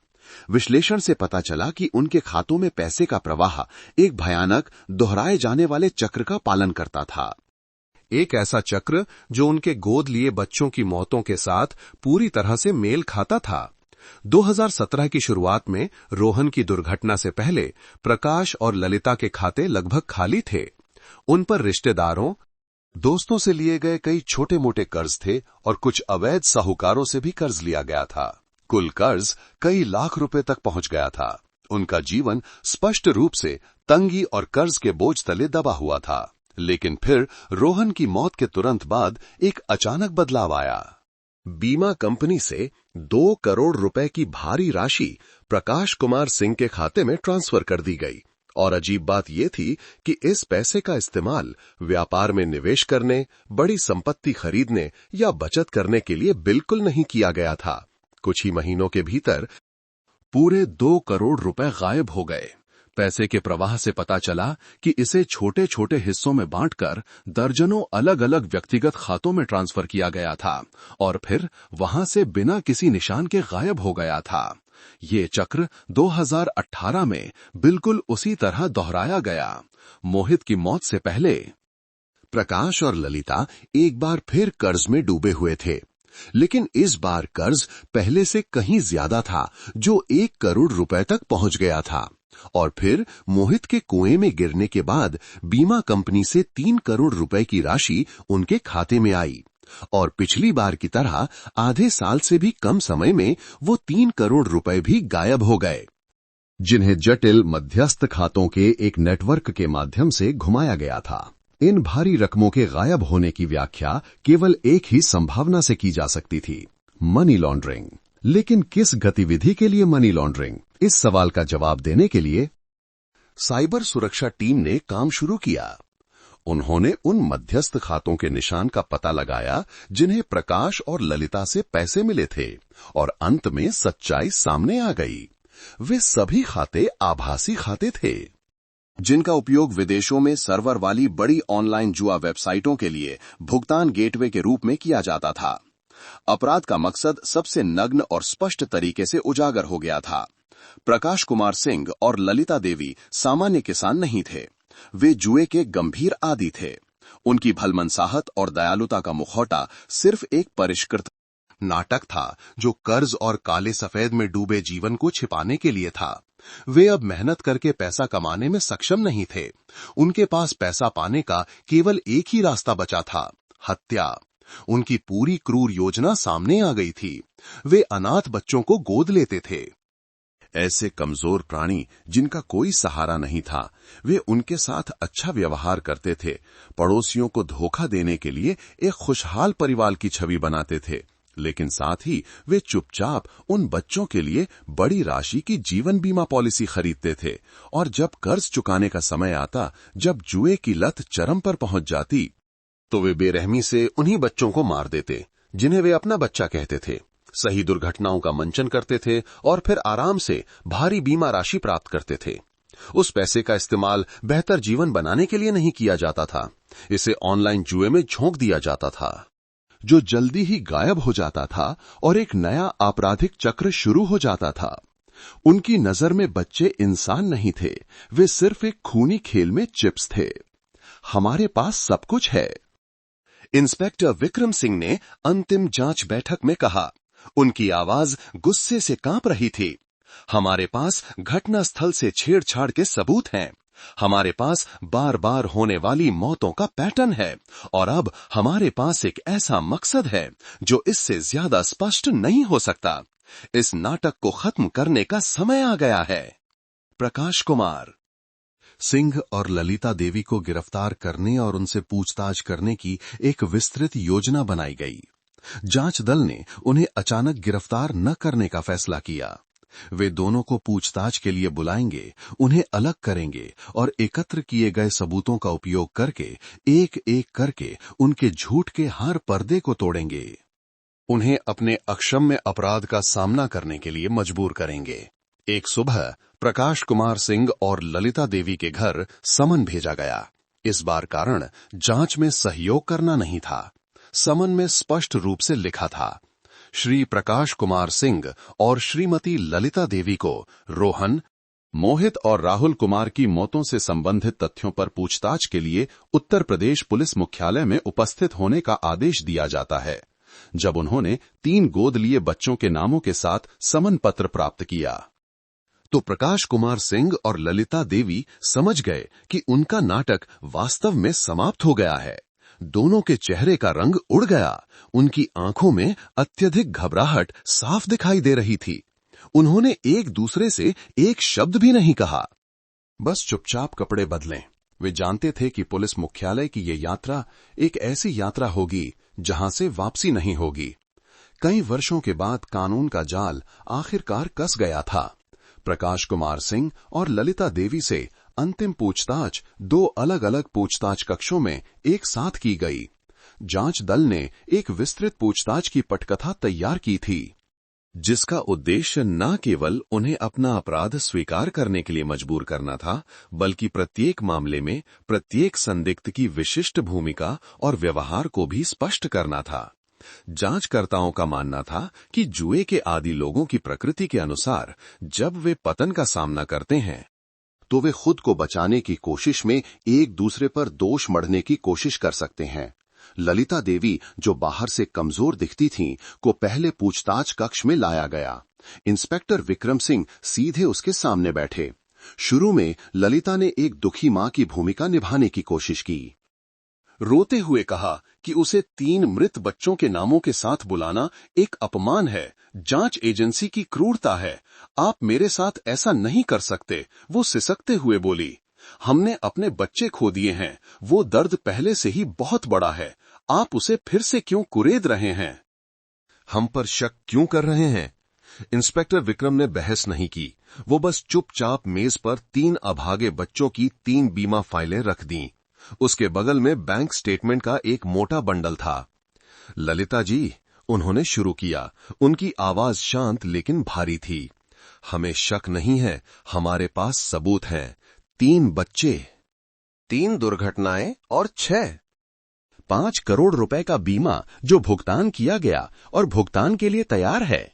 विश्लेषण से पता चला कि उनके खातों में पैसे का प्रवाह एक भयानक, दोहराए जाने वाले चक्र का पालन करता था। एक ऐसा चक्र जो उनके गोद लिए बच्चों की मौतों के साथ पूरी तरह से मेल खाता था। 2017 की शुरुआत में रोहन की दुर्घटना से पहले प्रकाश और ललिता के खाते लगभग खाली थे। उन पर रिश्तेदारों, दोस्तों से लिए गए कई छोटे मोटे कर्ज थे और कुछ अवैध साहूकारों से भी कर्ज लिया गया था। कुल कर्ज कई लाख रुपए तक पहुंच गया था। उनका जीवन स्पष्ट रूप से तंगी और कर्ज के बोझ तले दबा हुआ था। लेकिन फिर रोहन की मौत के तुरंत बाद एक अचानक बदलाव आया। बीमा कंपनी से 2 करोड़ रुपए की भारी राशि प्रकाश कुमार सिंह के खाते में ट्रांसफर कर दी गई। और अजीब बात यह थी कि इस पैसे का इस्तेमाल व्यापार में निवेश करने, बड़ी संपत्ति खरीदने या बचत करने के लिए बिल्कुल नहीं किया गया था। कुछ ही महीनों के भीतर पूरे 2 करोड़ रुपए गायब हो गए। पैसे के प्रवाह से पता चला कि इसे छोटे छोटे हिस्सों में बांटकर दर्जनों अलग अलग व्यक्तिगत खातों में ट्रांसफर किया गया था और फिर वहां से बिना किसी निशान के गायब हो गया था। ये चक्र 2018 में बिल्कुल उसी तरह दोहराया गया। मोहित की मौत से पहले प्रकाश और ललिता एक बार फिर कर्ज में डूबे हुए थे, लेकिन इस बार कर्ज पहले से कहीं ज्यादा था, जो 1 करोड़ रुपए तक पहुंच गया था। और फिर मोहित के कुएं में गिरने के बाद बीमा कंपनी से 3 करोड़ रुपए की राशि उनके खाते में आई और पिछली बार की तरह आधे साल से भी कम समय में वो 3 करोड़ रुपए भी गायब हो गए, जिन्हें जटिल मध्यस्थ खातों के एक नेटवर्क के माध्यम से घुमाया गया था। इन भारी रकमों के गायब होने की व्याख्या केवल एक ही संभावना से की जा सकती थी, मनी लॉन्ड्रिंग। लेकिन किस गतिविधि के लिए मनी लॉन्ड्रिंग? इस सवाल का जवाब देने के लिए साइबर सुरक्षा टीम ने काम शुरू किया। उन्होंने उन मध्यस्थ खातों के निशान का पता लगाया जिन्हें प्रकाश और ललिता से पैसे मिले थे और अंत में सच्चाई सामने आ गई। वे सभी खाते आभासी खाते थे, जिनका उपयोग विदेशों में सर्वर वाली बड़ी ऑनलाइन जुआ वेबसाइटों के लिए भुगतान गेटवे के रूप में किया जाता था। अपराध का मकसद सबसे नग्न और स्पष्ट तरीके से उजागर हो गया था। प्रकाश कुमार सिंह और ललिता देवी सामान्य किसान नहीं थे, वे जुए के गंभीर आदी थे। उनकी भलमनसाहत और दयालुता का मुखौटा सिर्फ एक परिष्कृत नाटक था जो कर्ज और काले सफेद में डूबे जीवन को छिपाने के लिए था। वे अब मेहनत करके पैसा कमाने में सक्षम नहीं थे। उनके पास पैसा पाने का केवल एक ही रास्ता बचा था, हत्या। उनकी पूरी क्रूर योजना सामने आ गई थी। वे अनाथ बच्चों को गोद लेते थे, ऐसे कमजोर प्राणी जिनका कोई सहारा नहीं था। वे उनके साथ अच्छा व्यवहार करते थे, पड़ोसियों को धोखा देने के लिए एक खुशहाल परिवार की छवि बनाते थे, लेकिन साथ ही वे चुपचाप उन बच्चों के लिए बड़ी राशि की जीवन बीमा पॉलिसी खरीदते थे। और जब कर्ज चुकाने का समय आता, जब जुए की लत चरम पर पहुंच जाती, तो वे बेरहमी से उन्हीं बच्चों को मार देते जिन्हें वे अपना बच्चा कहते थे। सही दुर्घटनाओं का मंचन करते थे और फिर आराम से भारी बीमा राशि प्राप्त करते थे। उस पैसे का इस्तेमाल बेहतर जीवन बनाने के लिए नहीं किया जाता था, इसे ऑनलाइन जुए में झोंक दिया जाता था, जो जल्दी ही गायब हो जाता था और एक नया आपराधिक चक्र शुरू हो जाता था। उनकी नजर में बच्चे इंसान नहीं थे, वे सिर्फ एक खूनी खेल में चिप्स थे। हमारे पास सब कुछ है, इंस्पेक्टर विक्रम सिंह ने अंतिम जांच बैठक में कहा। उनकी आवाज गुस्से से कांप रही थी। हमारे पास घटना स्थल से छेड़छाड़ के सबूत हैं, हमारे पास बार बार होने वाली मौतों का पैटर्न है और अब हमारे पास एक ऐसा मकसद है जो इससे ज्यादा स्पष्ट नहीं हो सकता। इस नाटक को खत्म करने का समय आ गया है। प्रकाश कुमार सिंह और ललिता देवी को गिरफ्तार करने और उनसे पूछताछ करने की एक विस्तृत योजना बनाई गई। जांच दल ने उन्हें अचानक गिरफ्तार न करने का फैसला किया। वे दोनों को पूछताछ के लिए बुलाएंगे, उन्हें अलग करेंगे और एकत्र किए गए सबूतों का उपयोग करके एक एक करके उनके झूठ के हर पर्दे को तोड़ेंगे। उन्हें अपने अक्षम्य अपराध का सामना करने के लिए मजबूर करेंगे। एक सुबह प्रकाश कुमार सिंह और ललिता देवी के घर समन भेजा गया। इस बार कारण जांच में सहयोग करना नहीं था। समन में स्पष्ट रूप से लिखा था, श्री प्रकाश कुमार सिंह और श्रीमती ललिता देवी को रोहन, मोहित और राहुल कुमार की मौतों से संबंधित तथ्यों पर पूछताछ के लिए उत्तर प्रदेश पुलिस मुख्यालय में उपस्थित होने का आदेश दिया जाता है। जब उन्होंने 3 गोद लिए बच्चों के नामों के साथ समन पत्र प्राप्त किया तो प्रकाश कुमार सिंह और ललिता देवी समझ गए कि उनका नाटक वास्तव में समाप्त हो गया है। दोनों के चेहरे का रंग उड़ गया, उनकी आंखों में अत्यधिक घबराहट साफ दिखाई दे रही थी। उन्होंने एक दूसरे से एक शब्द भी नहीं कहा, बस चुपचाप कपड़े बदलें। वे जानते थे कि पुलिस मुख्यालय की ये यात्रा एक ऐसी यात्रा होगी जहां से वापसी नहीं होगी। कई वर्षों के बाद कानून का जाल आखिरकार कस गया था। प्रकाश कुमार सिंह और ललिता देवी से अंतिम पूछताछ 2 अलग-अलग पूछताछ कक्षों में एक साथ की गई। जांच दल ने एक विस्तृत पूछताछ की पटकथा तैयार की थी, जिसका उद्देश्य न केवल उन्हें अपना अपराध स्वीकार करने के लिए मजबूर करना था, बल्कि प्रत्येक मामले में प्रत्येक संदिग्ध की विशिष्ट भूमिका और व्यवहार को भी स्पष्ट करना था। जांचकर्ताओं का मानना था कि जुए के आदी लोगों की प्रकृति के अनुसार जब वे पतन का सामना करते हैं तो वे खुद को बचाने की कोशिश में एक दूसरे पर दोष मढ़ने की कोशिश कर सकते हैं। ललिता देवी, जो बाहर से कमजोर दिखती थीं, को पहले पूछताछ कक्ष में लाया गया। इंस्पेक्टर विक्रम सिंह सीधे उसके सामने बैठे। शुरू में ललिता ने एक दुखी मां की भूमिका निभाने की कोशिश की। रोते हुए कहा कि उसे 3 मृत बच्चों के नामों के साथ बुलाना एक अपमान है, जांच एजेंसी की क्रूरता है। आप मेरे साथ ऐसा नहीं कर सकते। वो सिसकते हुए बोली, हमने अपने बच्चे खो दिए हैं, वो दर्द पहले से ही बहुत बड़ा है, आप उसे फिर से क्यों कुरेद रहे हैं? हम पर शक क्यों कर रहे हैं? इंस्पेक्टर विक्रम ने बहस नहीं की। वो बस चुपचाप मेज पर 3 अभागे बच्चों की 3 बीमा फाइलें रख दीं। उसके बगल में बैंक स्टेटमेंट का एक मोटा बंडल था। ललिता जी, उन्होंने शुरू किया। उनकी आवाज शांत लेकिन भारी थी। हमें शक नहीं है, हमारे पास सबूत हैं। 3 बच्चे, 3 दुर्घटनाएं और 5 करोड़ रुपए का बीमा जो भुगतान किया गया और भुगतान के लिए तैयार है।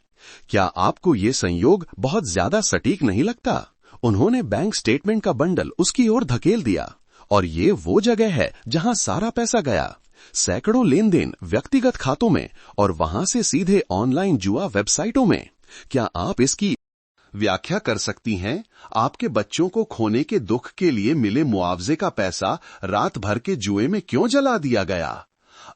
क्या आपको ये संयोग बहुत ज्यादा सटीक नहीं लगता? उन्होंने बैंक स्टेटमेंट का बंडल उसकी ओर धकेल दिया। और ये वो जगह है जहां सारा पैसा गया। सैकड़ों लेन देन व्यक्तिगत खातों में और वहां से सीधे ऑनलाइन जुआ वेबसाइटों में। क्या आप इसकी व्याख्या कर सकती हैं? आपके बच्चों को खोने के दुख के लिए मिले मुआवजे का पैसा रात भर के जुए में क्यों जला दिया गया?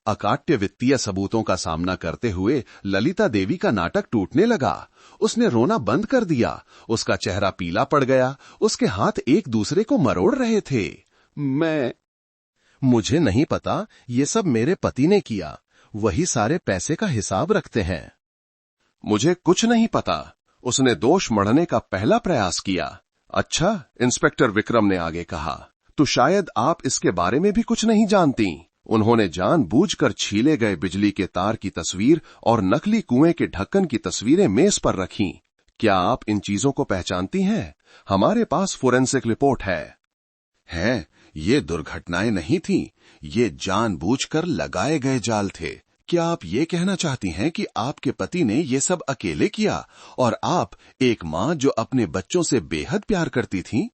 अकाट्य वित्तीय सबूतों का सामना करते हुए ललिता देवी का नाटक टूटने लगा। उसने रोना बंद कर दिया। उसका चेहरा पीला पड़ गया। उसके हाथ एक दूसरे को मरोड़ रहे थे। मुझे नहीं पता, ये सब मेरे पति ने किया। वही सारे पैसे का हिसाब रखते हैं। मुझे कुछ नहीं पता। उसने दोष मढ़ने का पहला प्रयास किया। अच्छा, इंस्पेक्टर विक्रम ने आगे कहा, तो शायद आप इसके बारे में भी कुछ नहीं जानती। उन्होंने जानबूझकर छीले गए बिजली के तार की तस्वीर और नकली कुएं के ढक्कन की तस्वीरें मेज पर रखीं। क्या आप इन चीजों को पहचानती हैं? हमारे पास फोरेंसिक रिपोर्ट है। ये दुर्घटनाएं नहीं थीं, ये जानबूझकर लगाए गए जाल थे। क्या आप ये कहना चाहती हैं कि आपके पति ने ये सब अकेले किया और आप, एक मां जो अपने बच्चों से बेहद प्यार करती थी,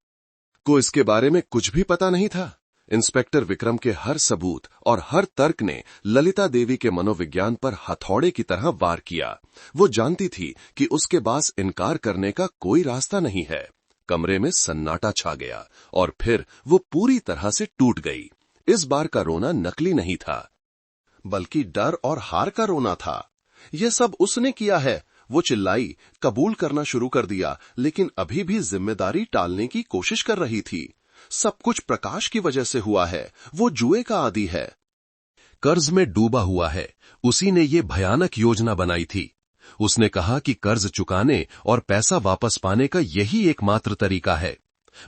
को इसके बारे में कुछ भी पता नहीं था? इंस्पेक्टर विक्रम के हर सबूत और हर तर्क ने ललिता देवी के मनोविज्ञान पर हथौड़े की तरह वार किया। वो जानती थी कि उसके पास इनकार करने का कोई रास्ता नहीं है। कमरे में सन्नाटा छा गया और फिर वो पूरी तरह से टूट गई। इस बार का रोना नकली नहीं था, बल्कि डर और हार का रोना था। यह सब उसने किया है, वो चिल्लाई, कबूल करना शुरू कर दिया, लेकिन अभी भी जिम्मेदारी टालने की कोशिश कर रही थी। सब कुछ प्रकाश की वजह से हुआ है। वो जुए का आदी है, कर्ज में डूबा हुआ है। उसी ने ये भयानक योजना बनाई थी। उसने कहा कि कर्ज चुकाने और पैसा वापस पाने का यही एकमात्र तरीका है।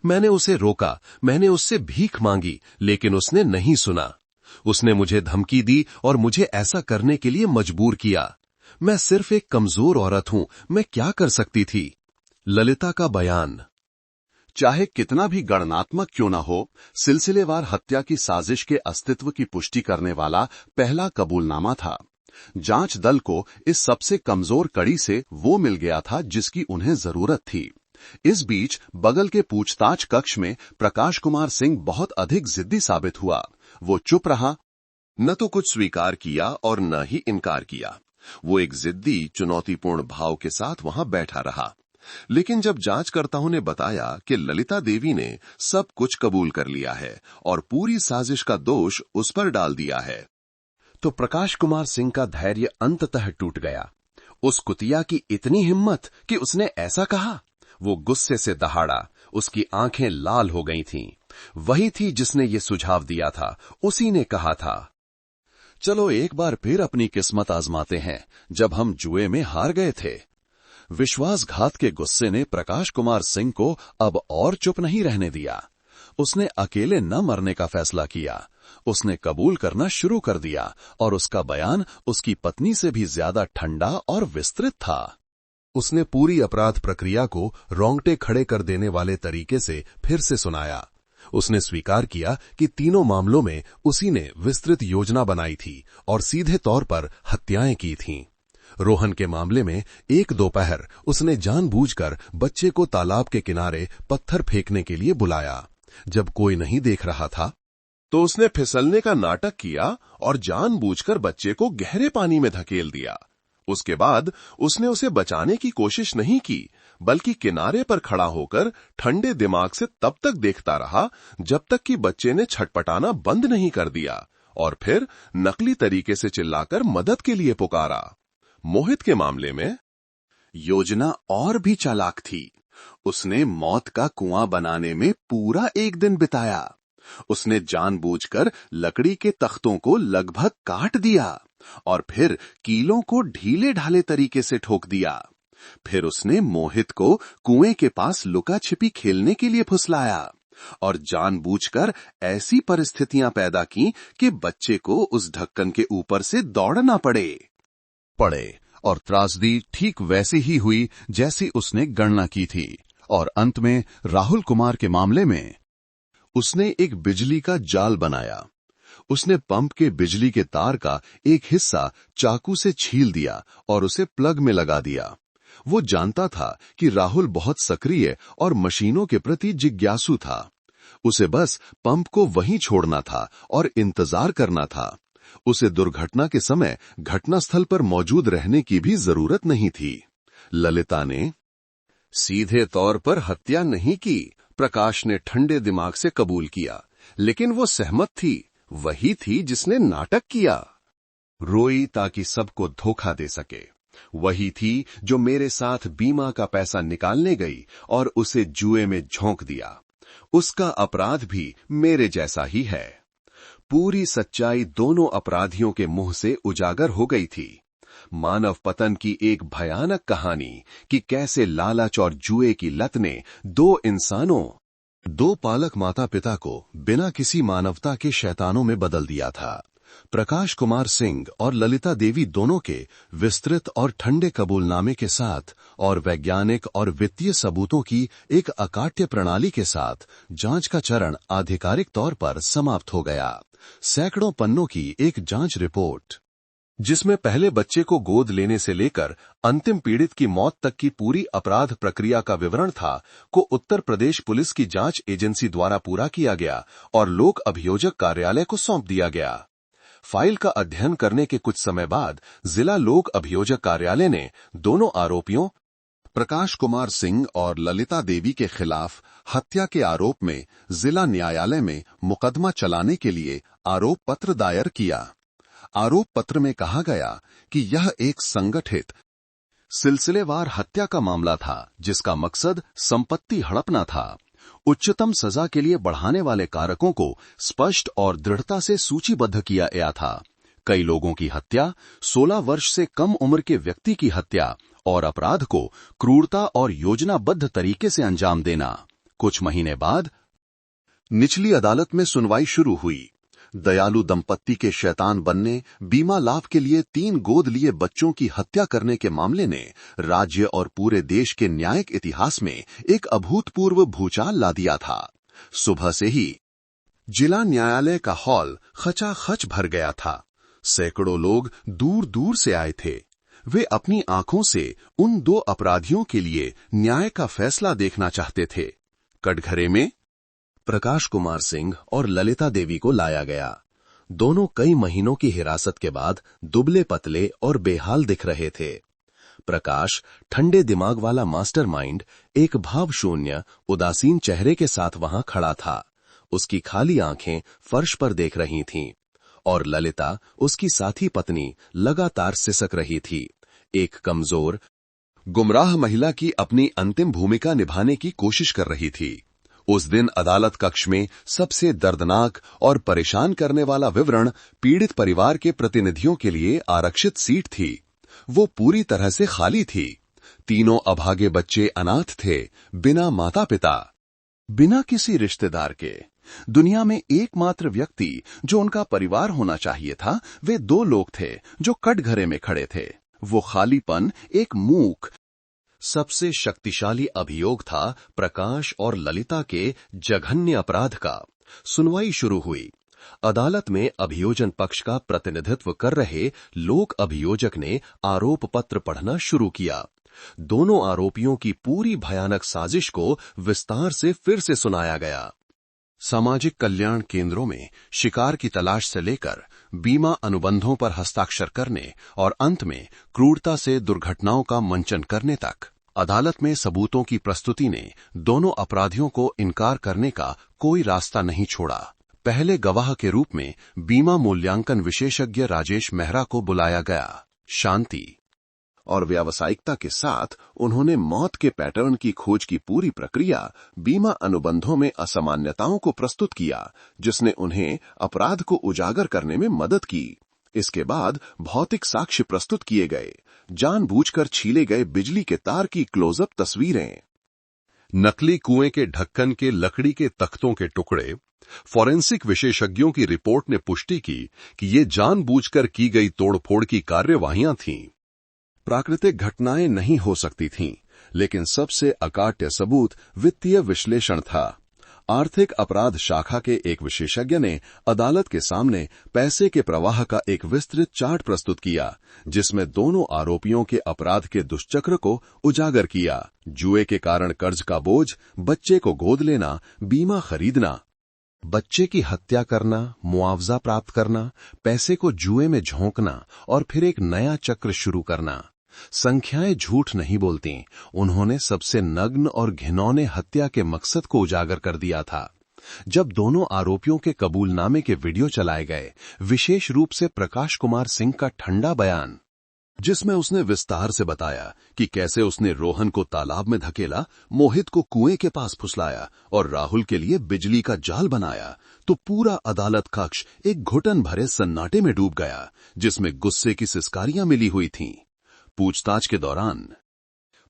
मैंने उसे रोका, मैंने उससे भीख मांगी, लेकिन उसने नहीं सुना। उसने मुझे धमकी दी और मुझे ऐसा करने के लिए मजबूर किया। मैं सिर्फ एक कमजोर औरत हूं, मैं क्या कर सकती थी? ललिता का बयान चाहे कितना भी गणनात्मक क्यों न हो, सिलसिलेवार हत्या की साजिश के अस्तित्व की पुष्टि करने वाला पहला कबूलनामा था। जांच दल को इस सबसे कमजोर कड़ी से वो मिल गया था जिसकी उन्हें जरूरत थी। इस बीच बगल के पूछताछ कक्ष में प्रकाश कुमार सिंह बहुत अधिक जिद्दी साबित हुआ। वो चुप रहा, न तो कुछ स्वीकार किया और न ही इनकार किया। वो एक जिद्दी, चुनौतीपूर्ण भाव के साथ वहां बैठा रहा। लेकिन जब जांचकर्ताओं ने बताया कि ललिता देवी ने सब कुछ कबूल कर लिया है और पूरी साजिश का दोष उस पर डाल दिया है, तो प्रकाश कुमार सिंह का धैर्य अंततः टूट गया। उस कुतिया की इतनी हिम्मत कि उसने ऐसा कहा। वो गुस्से से दहाड़ा। उसकी आंखें लाल हो गई थीं। वही थी जिसने ये सुझाव दिया था। उसी ने कहा था, चलो एक बार फिर अपनी किस्मत आजमाते हैं, जब हम जुए में हार गए थे। विश्वासघात के गुस्से ने प्रकाश कुमार सिंह को अब और चुप नहीं रहने दिया। उसने अकेले न मरने का फैसला किया। उसने कबूल करना शुरू कर दिया और उसका बयान उसकी पत्नी से भी ज्यादा ठंडा और विस्तृत था। उसने पूरी अपराध प्रक्रिया को रोंगटे खड़े कर देने वाले तरीके से फिर से सुनाया। उसने स्वीकार किया कि तीनों मामलों में उसी ने विस्तृत योजना बनाई थी और सीधे तौर पर हत्याएं की थीं। रोहन के मामले में एक दोपहर उसने जानबूझकर बच्चे को तालाब के किनारे पत्थर फेंकने के लिए बुलाया। जब कोई नहीं देख रहा था तो उसने फिसलने का नाटक किया और जानबूझकर बच्चे को गहरे पानी में धकेल दिया। उसके बाद उसने उसे बचाने की कोशिश नहीं की, बल्कि किनारे पर खड़ा होकर ठंडे दिमाग से तब तक देखता रहा जब तक कि बच्चे ने छटपटाना बंद नहीं कर दिया, और फिर नकली तरीके से चिल्लाकर मदद के लिए पुकारा। मोहित के मामले में योजना और भी चालाक थी। उसने मौत का कुआं बनाने में पूरा एक दिन बिताया। उसने जानबूझकर लकड़ी के तख्तों को लगभग काट दिया और फिर कीलों को ढीले ढाले तरीके से ठोक दिया। फिर उसने मोहित को कुएं के पास लुका छिपी खेलने के लिए फुसलाया और जानबूझकर ऐसी परिस्थितियां पैदा की कि बच्चे को उस ढक्कन के ऊपर से दौड़ना पड़े। और त्रासदी ठीक वैसी ही हुई जैसी उसने गणना की थी। और अंत में राहुल कुमार के मामले में उसने एक बिजली का जाल बनाया। उसने पंप के बिजली के तार का एक हिस्सा चाकू से छील दिया और उसे प्लग में लगा दिया। वो जानता था कि राहुल बहुत सक्रिय और मशीनों के प्रति जिज्ञासु था। उसे बस पंप को वहीं छोड़ना था और इंतजार करना था। उसे दुर्घटना के समय घटनास्थल पर मौजूद रहने की भी जरूरत नहीं थी। ललिता ने सीधे तौर पर हत्या नहीं की, प्रकाश ने ठंडे दिमाग से कबूल किया, लेकिन वो सहमत थी। वही थी जिसने नाटक किया। रोई ताकि सबको धोखा दे सके। वही थी जो मेरे साथ बीमा का पैसा निकालने गई और उसे जुए में झोंक दिया। उसका अपराध भी मेरे जैसा ही है। पूरी सच्चाई दोनों अपराधियों के मुंह से उजागर हो गई थी। मानव पतन की एक भयानक कहानी कि कैसे लालच और जुए की लत ने दो पालक माता पिता को बिना किसी मानवता के शैतानों में बदल दिया था। प्रकाश कुमार सिंह और ललिता देवी दोनों के विस्तृत और ठंडे कबूलनामे के साथ और वैज्ञानिक और वित्तीय सबूतों की एक अकाट्य प्रणाली के साथ जांच का चरण आधिकारिक तौर पर समाप्त हो गया। सैकड़ों पन्नों की एक जांच रिपोर्ट, जिसमें पहले बच्चे को गोद लेने से लेकर अंतिम पीड़ित की मौत तक की पूरी अपराध प्रक्रिया का विवरण था, को उत्तर प्रदेश पुलिस की जांच एजेंसी द्वारा पूरा किया गया और लोक अभियोजक कार्यालय को सौंप दिया गया। फाइल का अध्ययन करने के कुछ समय बाद जिला लोक अभियोजक कार्यालय ने दोनों आरोपियों प्रकाश कुमार सिंह और ललिता देवी के खिलाफ हत्या के आरोप में जिला न्यायालय में मुकदमा चलाने के लिए आरोप पत्र दायर किया। आरोप पत्र में कहा गया कि यह एक संगठित सिलसिलेवार हत्या का मामला था, जिसका मकसद संपत्ति हड़पना था। उच्चतम सजा के लिए बढ़ाने वाले कारकों को स्पष्ट और दृढ़ता से सूचीबद्ध किया गया था। कई लोगों की हत्या, 16 वर्ष से कम उम्र के व्यक्ति की हत्या और अपराध को क्रूरता और योजनाबद्ध तरीके से अंजाम देना। कुछ महीने बाद निचली अदालत में सुनवाई शुरू हुई। दयालु दंपत्ति के शैतान बनने, बीमा लाभ के लिए 3 गोद लिए बच्चों की हत्या करने के मामले ने राज्य और पूरे देश के न्यायिक इतिहास में एक अभूतपूर्व भूचाल ला दिया था। सुबह से ही जिला न्यायालय का हॉल खचाखच भर गया था। सैकड़ों लोग दूर दूर से आए थे। वे अपनी आंखों से उन 2 अपराधियों के लिए न्याय का फैसला देखना चाहते थे। कटघरे में प्रकाश कुमार सिंह और ललिता देवी को लाया गया। दोनों कई महीनों की हिरासत के बाद दुबले पतले और बेहाल दिख रहे थे। प्रकाश, ठंडे दिमाग वाला मास्टरमाइंड, एक भावशून्य उदासीन चेहरे के साथ वहां खड़ा था। उसकी खाली आंखें फर्श पर देख रही थीं और ललिता, उसकी साथी पत्नी, लगातार सिसक रही थी। एक कमजोर, गुमराह महिला की अपनी अंतिम भूमिका निभाने की कोशिश कर रही थी। उस दिन अदालत कक्ष में सबसे दर्दनाक और परेशान करने वाला विवरण पीड़ित परिवार के प्रतिनिधियों के लिए आरक्षित सीट थी। वो पूरी तरह से खाली थी। तीनों अभागे बच्चे अनाथ थे, बिना माता पिता, बिना किसी रिश्तेदार के। दुनिया में एकमात्र व्यक्ति जो उनका परिवार होना चाहिए था, वे दो लोग थे जो कटघरे में खड़े थे। वो खालीपन एक मूक, सबसे शक्तिशाली अभियोग था प्रकाश और ललिता के जघन्य अपराध का। सुनवाई शुरू हुई। अदालत में अभियोजन पक्ष का प्रतिनिधित्व कर रहे लोक अभियोजक ने आरोप पत्र पढ़ना शुरू किया। दोनों आरोपियों की पूरी भयानक साजिश को विस्तार से फिर से सुनाया गया। सामाजिक कल्याण केंद्रों में शिकार की तलाश से लेकर बीमा अनुबंधों पर हस्ताक्षर करने और अंत में क्रूरता से दुर्घटनाओं का मंचन करने तक, अदालत में सबूतों की प्रस्तुति ने दोनों अपराधियों को इनकार करने का कोई रास्ता नहीं छोड़ा। पहले गवाह के रूप में बीमा मूल्यांकन विशेषज्ञ राजेश मेहरा को बुलाया गया। शांति और व्यावसायिकता के साथ उन्होंने मौत के पैटर्न की खोज की पूरी प्रक्रिया, बीमा अनुबंधों में असामान्यताओं को प्रस्तुत किया, जिसने उन्हें अपराध को उजागर करने में मदद की। इसके बाद भौतिक साक्ष्य प्रस्तुत किए गए, जानबूझकर छीले गए बिजली के तार की क्लोजअप तस्वीरें, नकली कुएं के ढक्कन के लकड़ी के तख्तों के टुकड़े। फॉरेंसिक विशेषज्ञों की रिपोर्ट ने पुष्टि की कि ये जानबूझकर की गई तोड़फोड़ की कार्यवाहियां थीं। प्राकृतिक घटनाएं नहीं हो सकती थीं, लेकिन सबसे अकाट्य सबूत वित्तीय विश्लेषण था। आर्थिक अपराध शाखा के एक विशेषज्ञ ने अदालत के सामने पैसे के प्रवाह का एक विस्तृत चार्ट प्रस्तुत किया, जिसमें दोनों आरोपियों के अपराध के दुष्चक्र को उजागर किया। जुए के कारण कर्ज का बोझ, बच्चे को गोद लेना, बीमा खरीदना, बच्चे की हत्या करना, मुआवजा प्राप्त करना, पैसे को जुए में झोंकना और फिर एक नया चक्र शुरू करना। संख्याएं झूठ नहीं बोलती। उन्होंने सबसे नग्न और घिनौने हत्या के मकसद को उजागर कर दिया था। जब दोनों आरोपियों के कबूलनामे के वीडियो चलाए गए, विशेष रूप से प्रकाश कुमार सिंह का ठंडा बयान, जिसमें उसने विस्तार से बताया कि कैसे उसने रोहन को तालाब में धकेला, मोहित को कुएं के पास फुसलाया और राहुल के लिए बिजली का जाल बनाया, तो पूरा अदालत कक्ष एक घुटन भरे सन्नाटे में डूब गया, जिसमें गुस्से की सिसकारियां मिली हुई थीं। पूछताछ के दौरान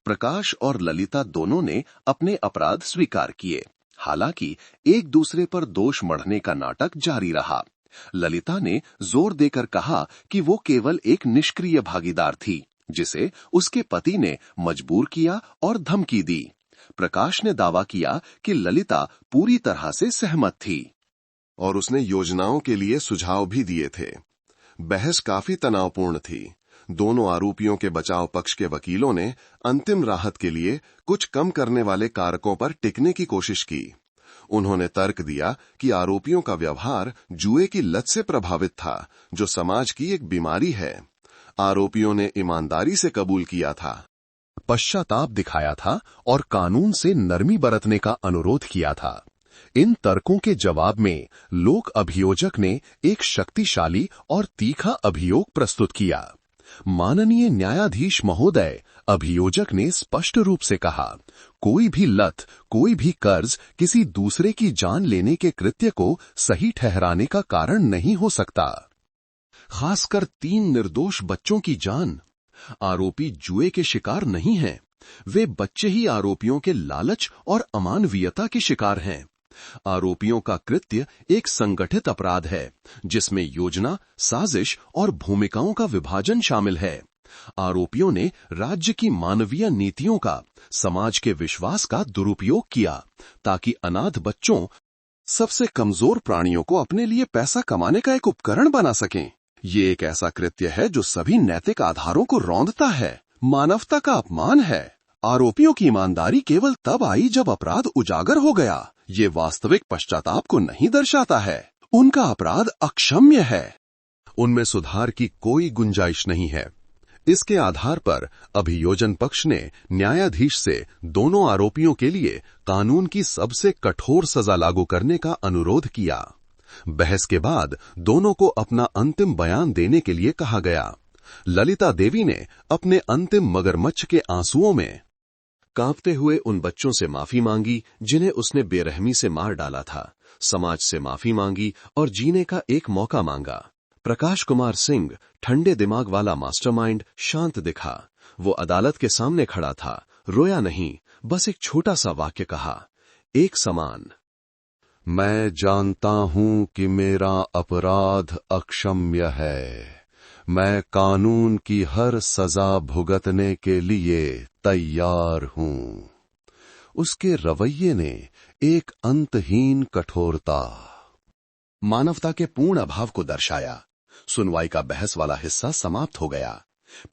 प्रकाश और ललिता दोनों ने अपने अपराध स्वीकार किए। हालांकि एक दूसरे पर दोष मढ़ने का नाटक जारी रहा। ललिता ने जोर देकर कहा कि वो केवल एक निष्क्रिय भागीदार थी, जिसे उसके पति ने मजबूर किया और धमकी दी। प्रकाश ने दावा किया कि ललिता पूरी तरह से सहमत थी और उसने योजनाओं के लिए सुझाव भी दिए थे। बहस काफी तनावपूर्ण थी। दोनों आरोपियों के बचाव पक्ष के वकीलों ने अंतिम राहत के लिए कुछ कम करने वाले कारकों पर टिकने की कोशिश की। उन्होंने तर्क दिया कि आरोपियों का व्यवहार जुए की लत से प्रभावित था, जो समाज की एक बीमारी है। आरोपियों ने ईमानदारी से कबूल किया था, पश्चाताप दिखाया था और कानून से नरमी बरतने का अनुरोध किया था। इन तर्कों के जवाब में लोक अभियोजक ने एक शक्तिशाली और तीखा अभियोग प्रस्तुत किया। माननीय न्यायाधीश महोदय, अभियोजक ने स्पष्ट रूप से कहा, कोई भी लत, कोई भी कर्ज किसी दूसरे की जान लेने के कृत्य को सही ठहराने का कारण नहीं हो सकता, खासकर 3 निर्दोष बच्चों की जान। आरोपी जुए के शिकार नहीं हैं, वे बच्चे ही आरोपियों के लालच और अमानवीयता के शिकार हैं। आरोपियों का कृत्य एक संगठित अपराध है, जिसमें योजना, साजिश और भूमिकाओं का विभाजन शामिल है। आरोपियों ने राज्य की मानवीय नीतियों का, समाज के विश्वास का दुरुपयोग किया, ताकि अनाथ बच्चों, सबसे कमजोर प्राणियों को अपने लिए पैसा कमाने का एक उपकरण बना सकें। ये एक ऐसा कृत्य है जो सभी नैतिक आधारों को रौंदता है, मानवता का अपमान है। आरोपियों की ईमानदारी केवल तब आई जब अपराध उजागर हो गया। ये वास्तविक पश्चाताप को नहीं दर्शाता है। उनका अपराध अक्षम्य है। उनमें सुधार की कोई गुंजाइश नहीं है। इसके आधार पर अभियोजन पक्ष ने न्यायाधीश से दोनों आरोपियों के लिए कानून की सबसे कठोर सजा लागू करने का अनुरोध किया। बहस के बाद दोनों को अपना अंतिम बयान देने के लिए कहा गया। ललिता देवी ने अपने अंतिम मगरमच्छ के आंसुओं में कांपते हुए उन बच्चों से माफी मांगी जिन्हें उसने बेरहमी से मार डाला था, समाज से माफी मांगी और जीने का एक मौका मांगा। प्रकाश कुमार सिंह, ठंडे दिमाग वाला मास्टरमाइंड, शांत दिखा। वो अदालत के सामने खड़ा था, रोया नहीं, बस एक छोटा सा वाक्य कहा, एक समान। मैं जानता हूं कि मेरा अपराध अक्षम्य है। मैं कानून की हर सजा भुगतने के लिए तैयार हूं। उसके रवैये ने एक अंतहीन कठोरता, मानवता के पूर्ण अभाव को दर्शाया। सुनवाई का बहस वाला हिस्सा समाप्त हो गया।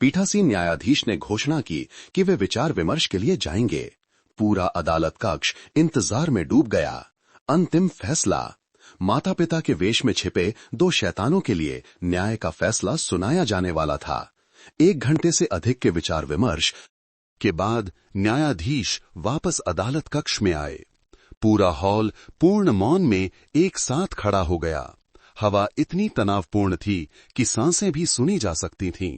पीठासीन न्यायाधीश ने घोषणा की कि वे विचार विमर्श के लिए जाएंगे। पूरा अदालत कक्ष इंतजार में डूब गया। अंतिम फैसला। माता पिता के वेश में छिपे दो शैतानों के लिए न्याय का फैसला सुनाया जाने वाला था। 1 घंटे से अधिक के विचार विमर्श के बाद न्यायाधीश वापस अदालत कक्ष में आए। पूरा हॉल पूर्ण मौन में एक साथ खड़ा हो गया। हवा इतनी तनावपूर्ण थी कि सांसें भी सुनी जा सकती थीं।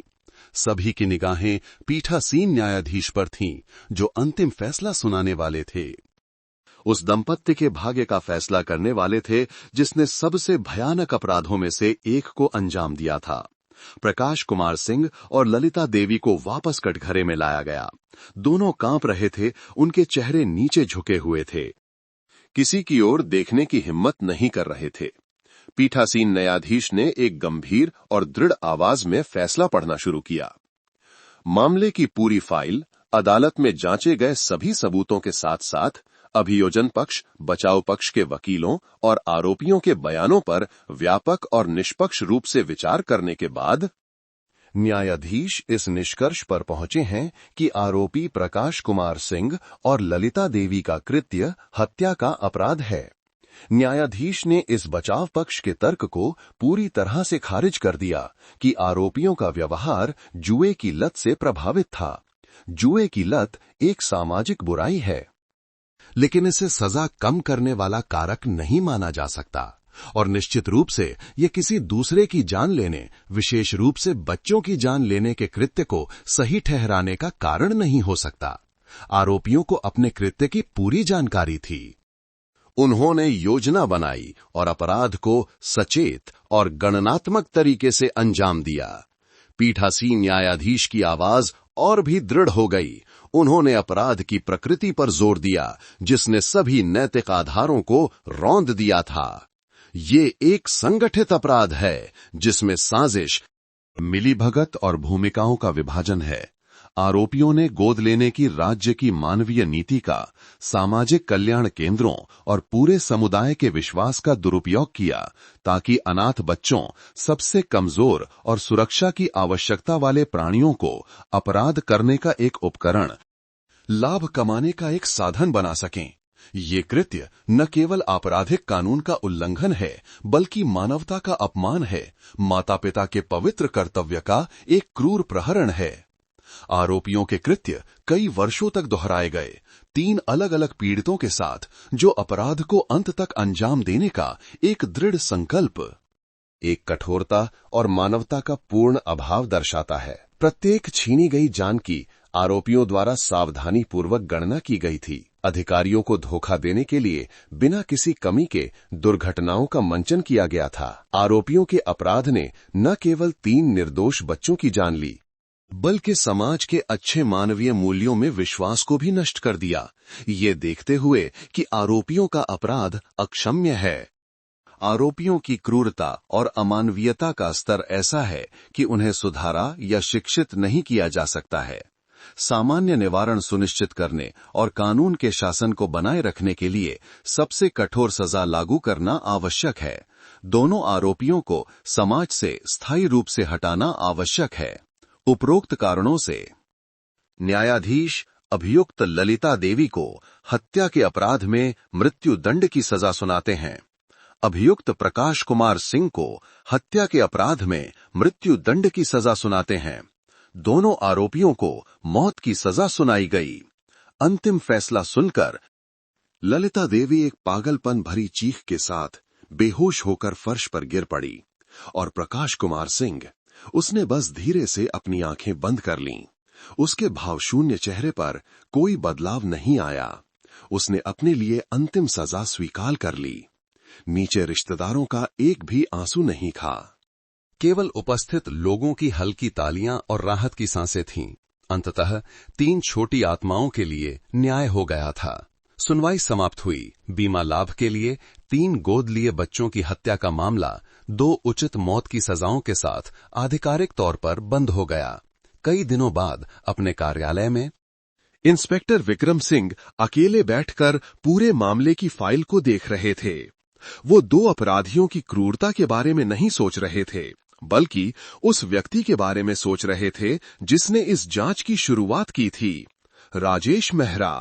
सभी की निगाहें पीठासीन न्यायाधीश पर थीं, जो अंतिम फैसला सुनाने वाले थे। उस दंपत्ति के भाग्य का फैसला करने वाले थे जिसने सबसे भयानक अपराधों में से एक को अंजाम दिया था। प्रकाश कुमार सिंह और ललिता देवी को वापस कटघरे में लाया गया। दोनों कांप रहे थे, उनके चेहरे नीचे झुके हुए थे, किसी की ओर देखने की हिम्मत नहीं कर रहे थे। पीठासीन न्यायाधीश ने एक गंभीर और दृढ़ आवाज में फैसला पढ़ना शुरू किया। मामले की पूरी फाइल, अदालत में जांचे गए सभी सबूतों के साथ साथ अभियोजन पक्ष, बचाव पक्ष के वकीलों और आरोपियों के बयानों पर व्यापक और निष्पक्ष रूप से विचार करने के बाद न्यायाधीश इस निष्कर्ष पर पहुंचे हैं कि आरोपी प्रकाश कुमार सिंह और ललिता देवी का कृत्य हत्या का अपराध है। न्यायाधीश ने इस बचाव पक्ष के तर्क को पूरी तरह से खारिज कर दिया कि आरोपियों का व्यवहार जुए की लत से प्रभावित था। जुए की लत एक सामाजिक बुराई है, लेकिन इसे सजा कम करने वाला कारक नहीं माना जा सकता और निश्चित रूप से यह किसी दूसरे की जान लेने, विशेष रूप से बच्चों की जान लेने के कृत्य को सही ठहराने का कारण नहीं हो सकता। आरोपियों को अपने कृत्य की पूरी जानकारी थी। उन्होंने योजना बनाई और अपराध को सचेत और गणनात्मक तरीके से अंजाम दिया। पीठासीन न्यायाधीश की आवाज और भी दृढ़ हो गई। उन्होंने अपराध की प्रकृति पर जोर दिया, जिसने सभी नैतिक आधारों को रौंद दिया था। ये एक संगठित अपराध है जिसमें साजिश, मिलीभगत और भूमिकाओं का विभाजन है। आरोपियों ने गोद लेने की राज्य की मानवीय नीति का, सामाजिक कल्याण केंद्रों और पूरे समुदाय के विश्वास का दुरुपयोग किया ताकि अनाथ बच्चों, सबसे कमजोर और सुरक्षा की आवश्यकता वाले प्राणियों को अपराध करने का एक उपकरण, लाभ कमाने का एक साधन बना सकें। ये कृत्य न केवल आपराधिक कानून का उल्लंघन है, बल्कि मानवता का अपमान है, माता पिता के पवित्र कर्तव्य का एक क्रूर प्रहरण है। आरोपियों के कृत्य कई वर्षों तक दोहराए गए, 3 अलग-अलग पीड़ितों के साथ, जो अपराध को अंत तक अंजाम देने का एक दृढ़ संकल्प, एक कठोरता और मानवता का पूर्ण अभाव दर्शाता है। प्रत्येक छीनी गई जान की आरोपियों द्वारा सावधानी पूर्वक गणना की गई थी। अधिकारियों को धोखा देने के लिए बिना किसी कमी के दुर्घटनाओं का मंचन किया गया था। आरोपियों के अपराध ने न केवल 3 निर्दोष बच्चों की जान ली, बल्कि समाज के अच्छे मानवीय मूल्यों में विश्वास को भी नष्ट कर दिया। ये देखते हुए कि आरोपियों का अपराध अक्षम्य है, आरोपियों की क्रूरता और अमानवीयता का स्तर ऐसा है कि उन्हें सुधारा या शिक्षित नहीं किया जा सकता है। सामान्य निवारण सुनिश्चित करने और कानून के शासन को बनाए रखने के लिए सबसे कठोर सजा लागू करना आवश्यक है। दोनों आरोपियों को समाज से स्थायी रूप से हटाना आवश्यक है। उपरोक्त कारणों से न्यायाधीश अभियुक्त ललिता देवी को हत्या के अपराध में मृत्यु दंड की सजा सुनाते हैं। अभियुक्त प्रकाश कुमार सिंह को हत्या के अपराध में मृत्यु दंड की सजा सुनाते हैं। दोनों आरोपियों को मौत की सजा सुनाई गई। अंतिम फैसला सुनकर ललिता देवी एक पागलपन भरी चीख के साथ बेहोश होकर फर्श पर गिर पड़ी और प्रकाश कुमार सिंह, उसने बस धीरे से अपनी आंखें बंद कर लीं। उसके भावशून्य चेहरे पर कोई बदलाव नहीं आया। उसने अपने लिए अंतिम सजा स्वीकार कर ली। नीचे रिश्तेदारों का एक भी आंसू नहीं था। केवल उपस्थित लोगों की हल्की तालियां और राहत की सांसें थीं। अंततः 3 छोटी आत्माओं के लिए न्याय हो गया था। सुनवाई समाप्त हुई। बीमा लाभ के लिए 3 गोद लिए बच्चों की हत्या का मामला 2 उचित मौत की सजाओं के साथ आधिकारिक तौर पर बंद हो गया। कई दिनों बाद अपने कार्यालय में इंस्पेक्टर विक्रम सिंह अकेले बैठकर पूरे मामले की फाइल को देख रहे थे। वो 2 अपराधियों की क्रूरता के बारे में नहीं सोच रहे थे, बल्कि उस व्यक्ति के बारे में सोच रहे थे जिसने इस जांच की शुरुआत की थी, राजेश मेहरा।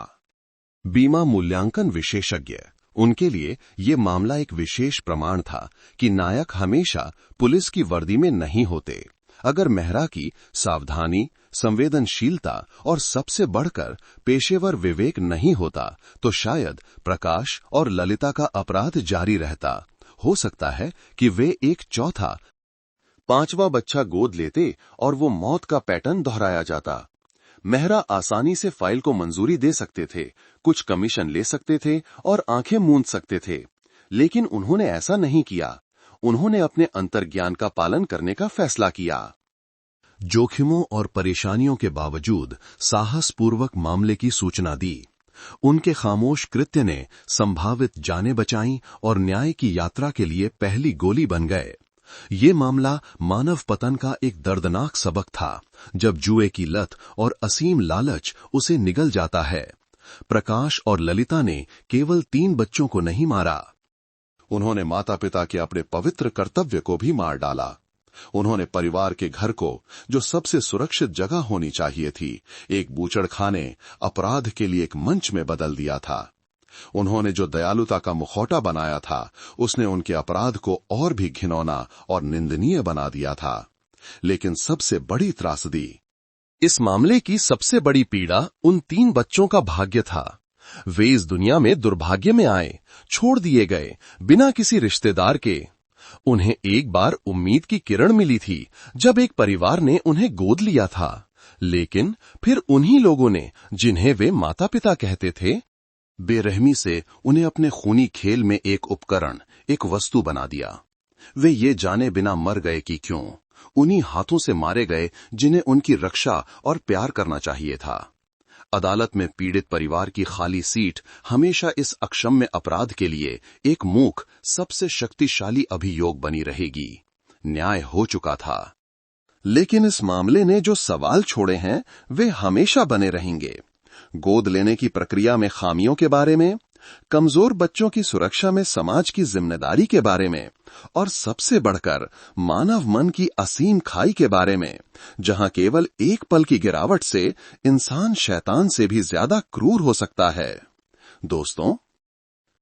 बीमा मूल्यांकन विशेषज्ञ, उनके लिए ये मामला एक विशेष प्रमाण था कि नायक हमेशा पुलिस की वर्दी में नहीं होते। अगर मेहरा की सावधानी, संवेदनशीलता और सबसे बढ़कर पेशेवर विवेक नहीं होता तो शायद प्रकाश और ललिता का अपराध जारी रहता। हो सकता है कि वे एक चौथा, 5वां बच्चा गोद लेते और वो मौत का पैटर्न दोहराया जाता। मेहरा आसानी से फाइल को मंजूरी दे सकते थे, कुछ कमीशन ले सकते थे और आंखें मूंद सकते थे, लेकिन उन्होंने ऐसा नहीं किया। उन्होंने अपने अंतर्ज्ञान का पालन करने का फैसला किया। जोखिमों और परेशानियों के बावजूद साहसपूर्वक मामले की सूचना दी। उनके खामोश कृत्य ने संभावित जानें बचाईं और न्याय की यात्रा के लिए पहली गोली बन गए। ये मामला मानव पतन का एक दर्दनाक सबक था, जब जुए की लत और असीम लालच उसे निगल जाता है। प्रकाश और ललिता ने केवल 3 बच्चों को नहीं मारा, उन्होंने माता पिता के अपने पवित्र कर्तव्य को भी मार डाला। उन्होंने परिवार के घर को, जो सबसे सुरक्षित जगह होनी चाहिए थी, एक बूचड़खाने, अपराध के लिए एक मंच में बदल दिया था। उन्होंने जो दयालुता का मुखौटा बनाया था, उसने उनके अपराध को और भी घिनौना और निंदनीय बना दिया था। लेकिन सबसे बड़ी त्रासदी, इस मामले की सबसे बड़ी पीड़ा उन 3 बच्चों का भाग्य था। वे इस दुनिया में दुर्भाग्य में आए, छोड़ दिए गए, बिना किसी रिश्तेदार के। उन्हें एक बार उम्मीद की किरण मिली थी जब एक परिवार ने उन्हें गोद लिया था, लेकिन फिर उन्हीं लोगों ने, जिन्हें वे माता पिता कहते थे, बेरहमी से उन्हें अपने खूनी खेल में एक उपकरण, एक वस्तु बना दिया। वे ये जाने बिना मर गए कि क्यों, उन्हीं हाथों से मारे गए जिन्हें उनकी रक्षा और प्यार करना चाहिए था। अदालत में पीड़ित परिवार की खाली सीट हमेशा इस अक्षम्य अपराध के लिए एक मूक, सबसे शक्तिशाली अभियोग बनी रहेगी। न्याय हो चुका था, लेकिन इस मामले ने जो सवाल छोड़े हैं वे हमेशा बने रहेंगे। गोद लेने की प्रक्रिया में खामियों के बारे में, कमजोर बच्चों की सुरक्षा में समाज की जिम्मेदारी के बारे में, और सबसे बढ़कर मानव मन की असीम खाई के बारे में, जहां केवल एक पल की गिरावट से इंसान शैतान से भी ज्यादा क्रूर हो सकता है। दोस्तों,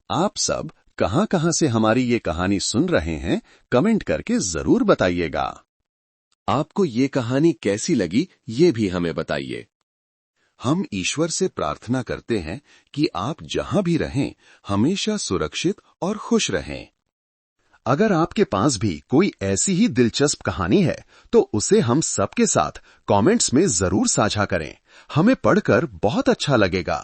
आप सब कहां-कहां से हमारी ये कहानी सुन रहे हैं, कमेंट करके जरूर बताइएगा। आपको ये कहानी कैसी लगी, ये भी हमें बताइए। हम ईश्वर से प्रार्थना करते हैं कि आप जहां भी रहें, हमेशा सुरक्षित और खुश रहें। अगर आपके पास भी कोई ऐसी ही दिलचस्प कहानी है, तो उसे हम सबके साथ कमेंट्स में जरूर साझा करें। हमें पढ़कर बहुत अच्छा लगेगा।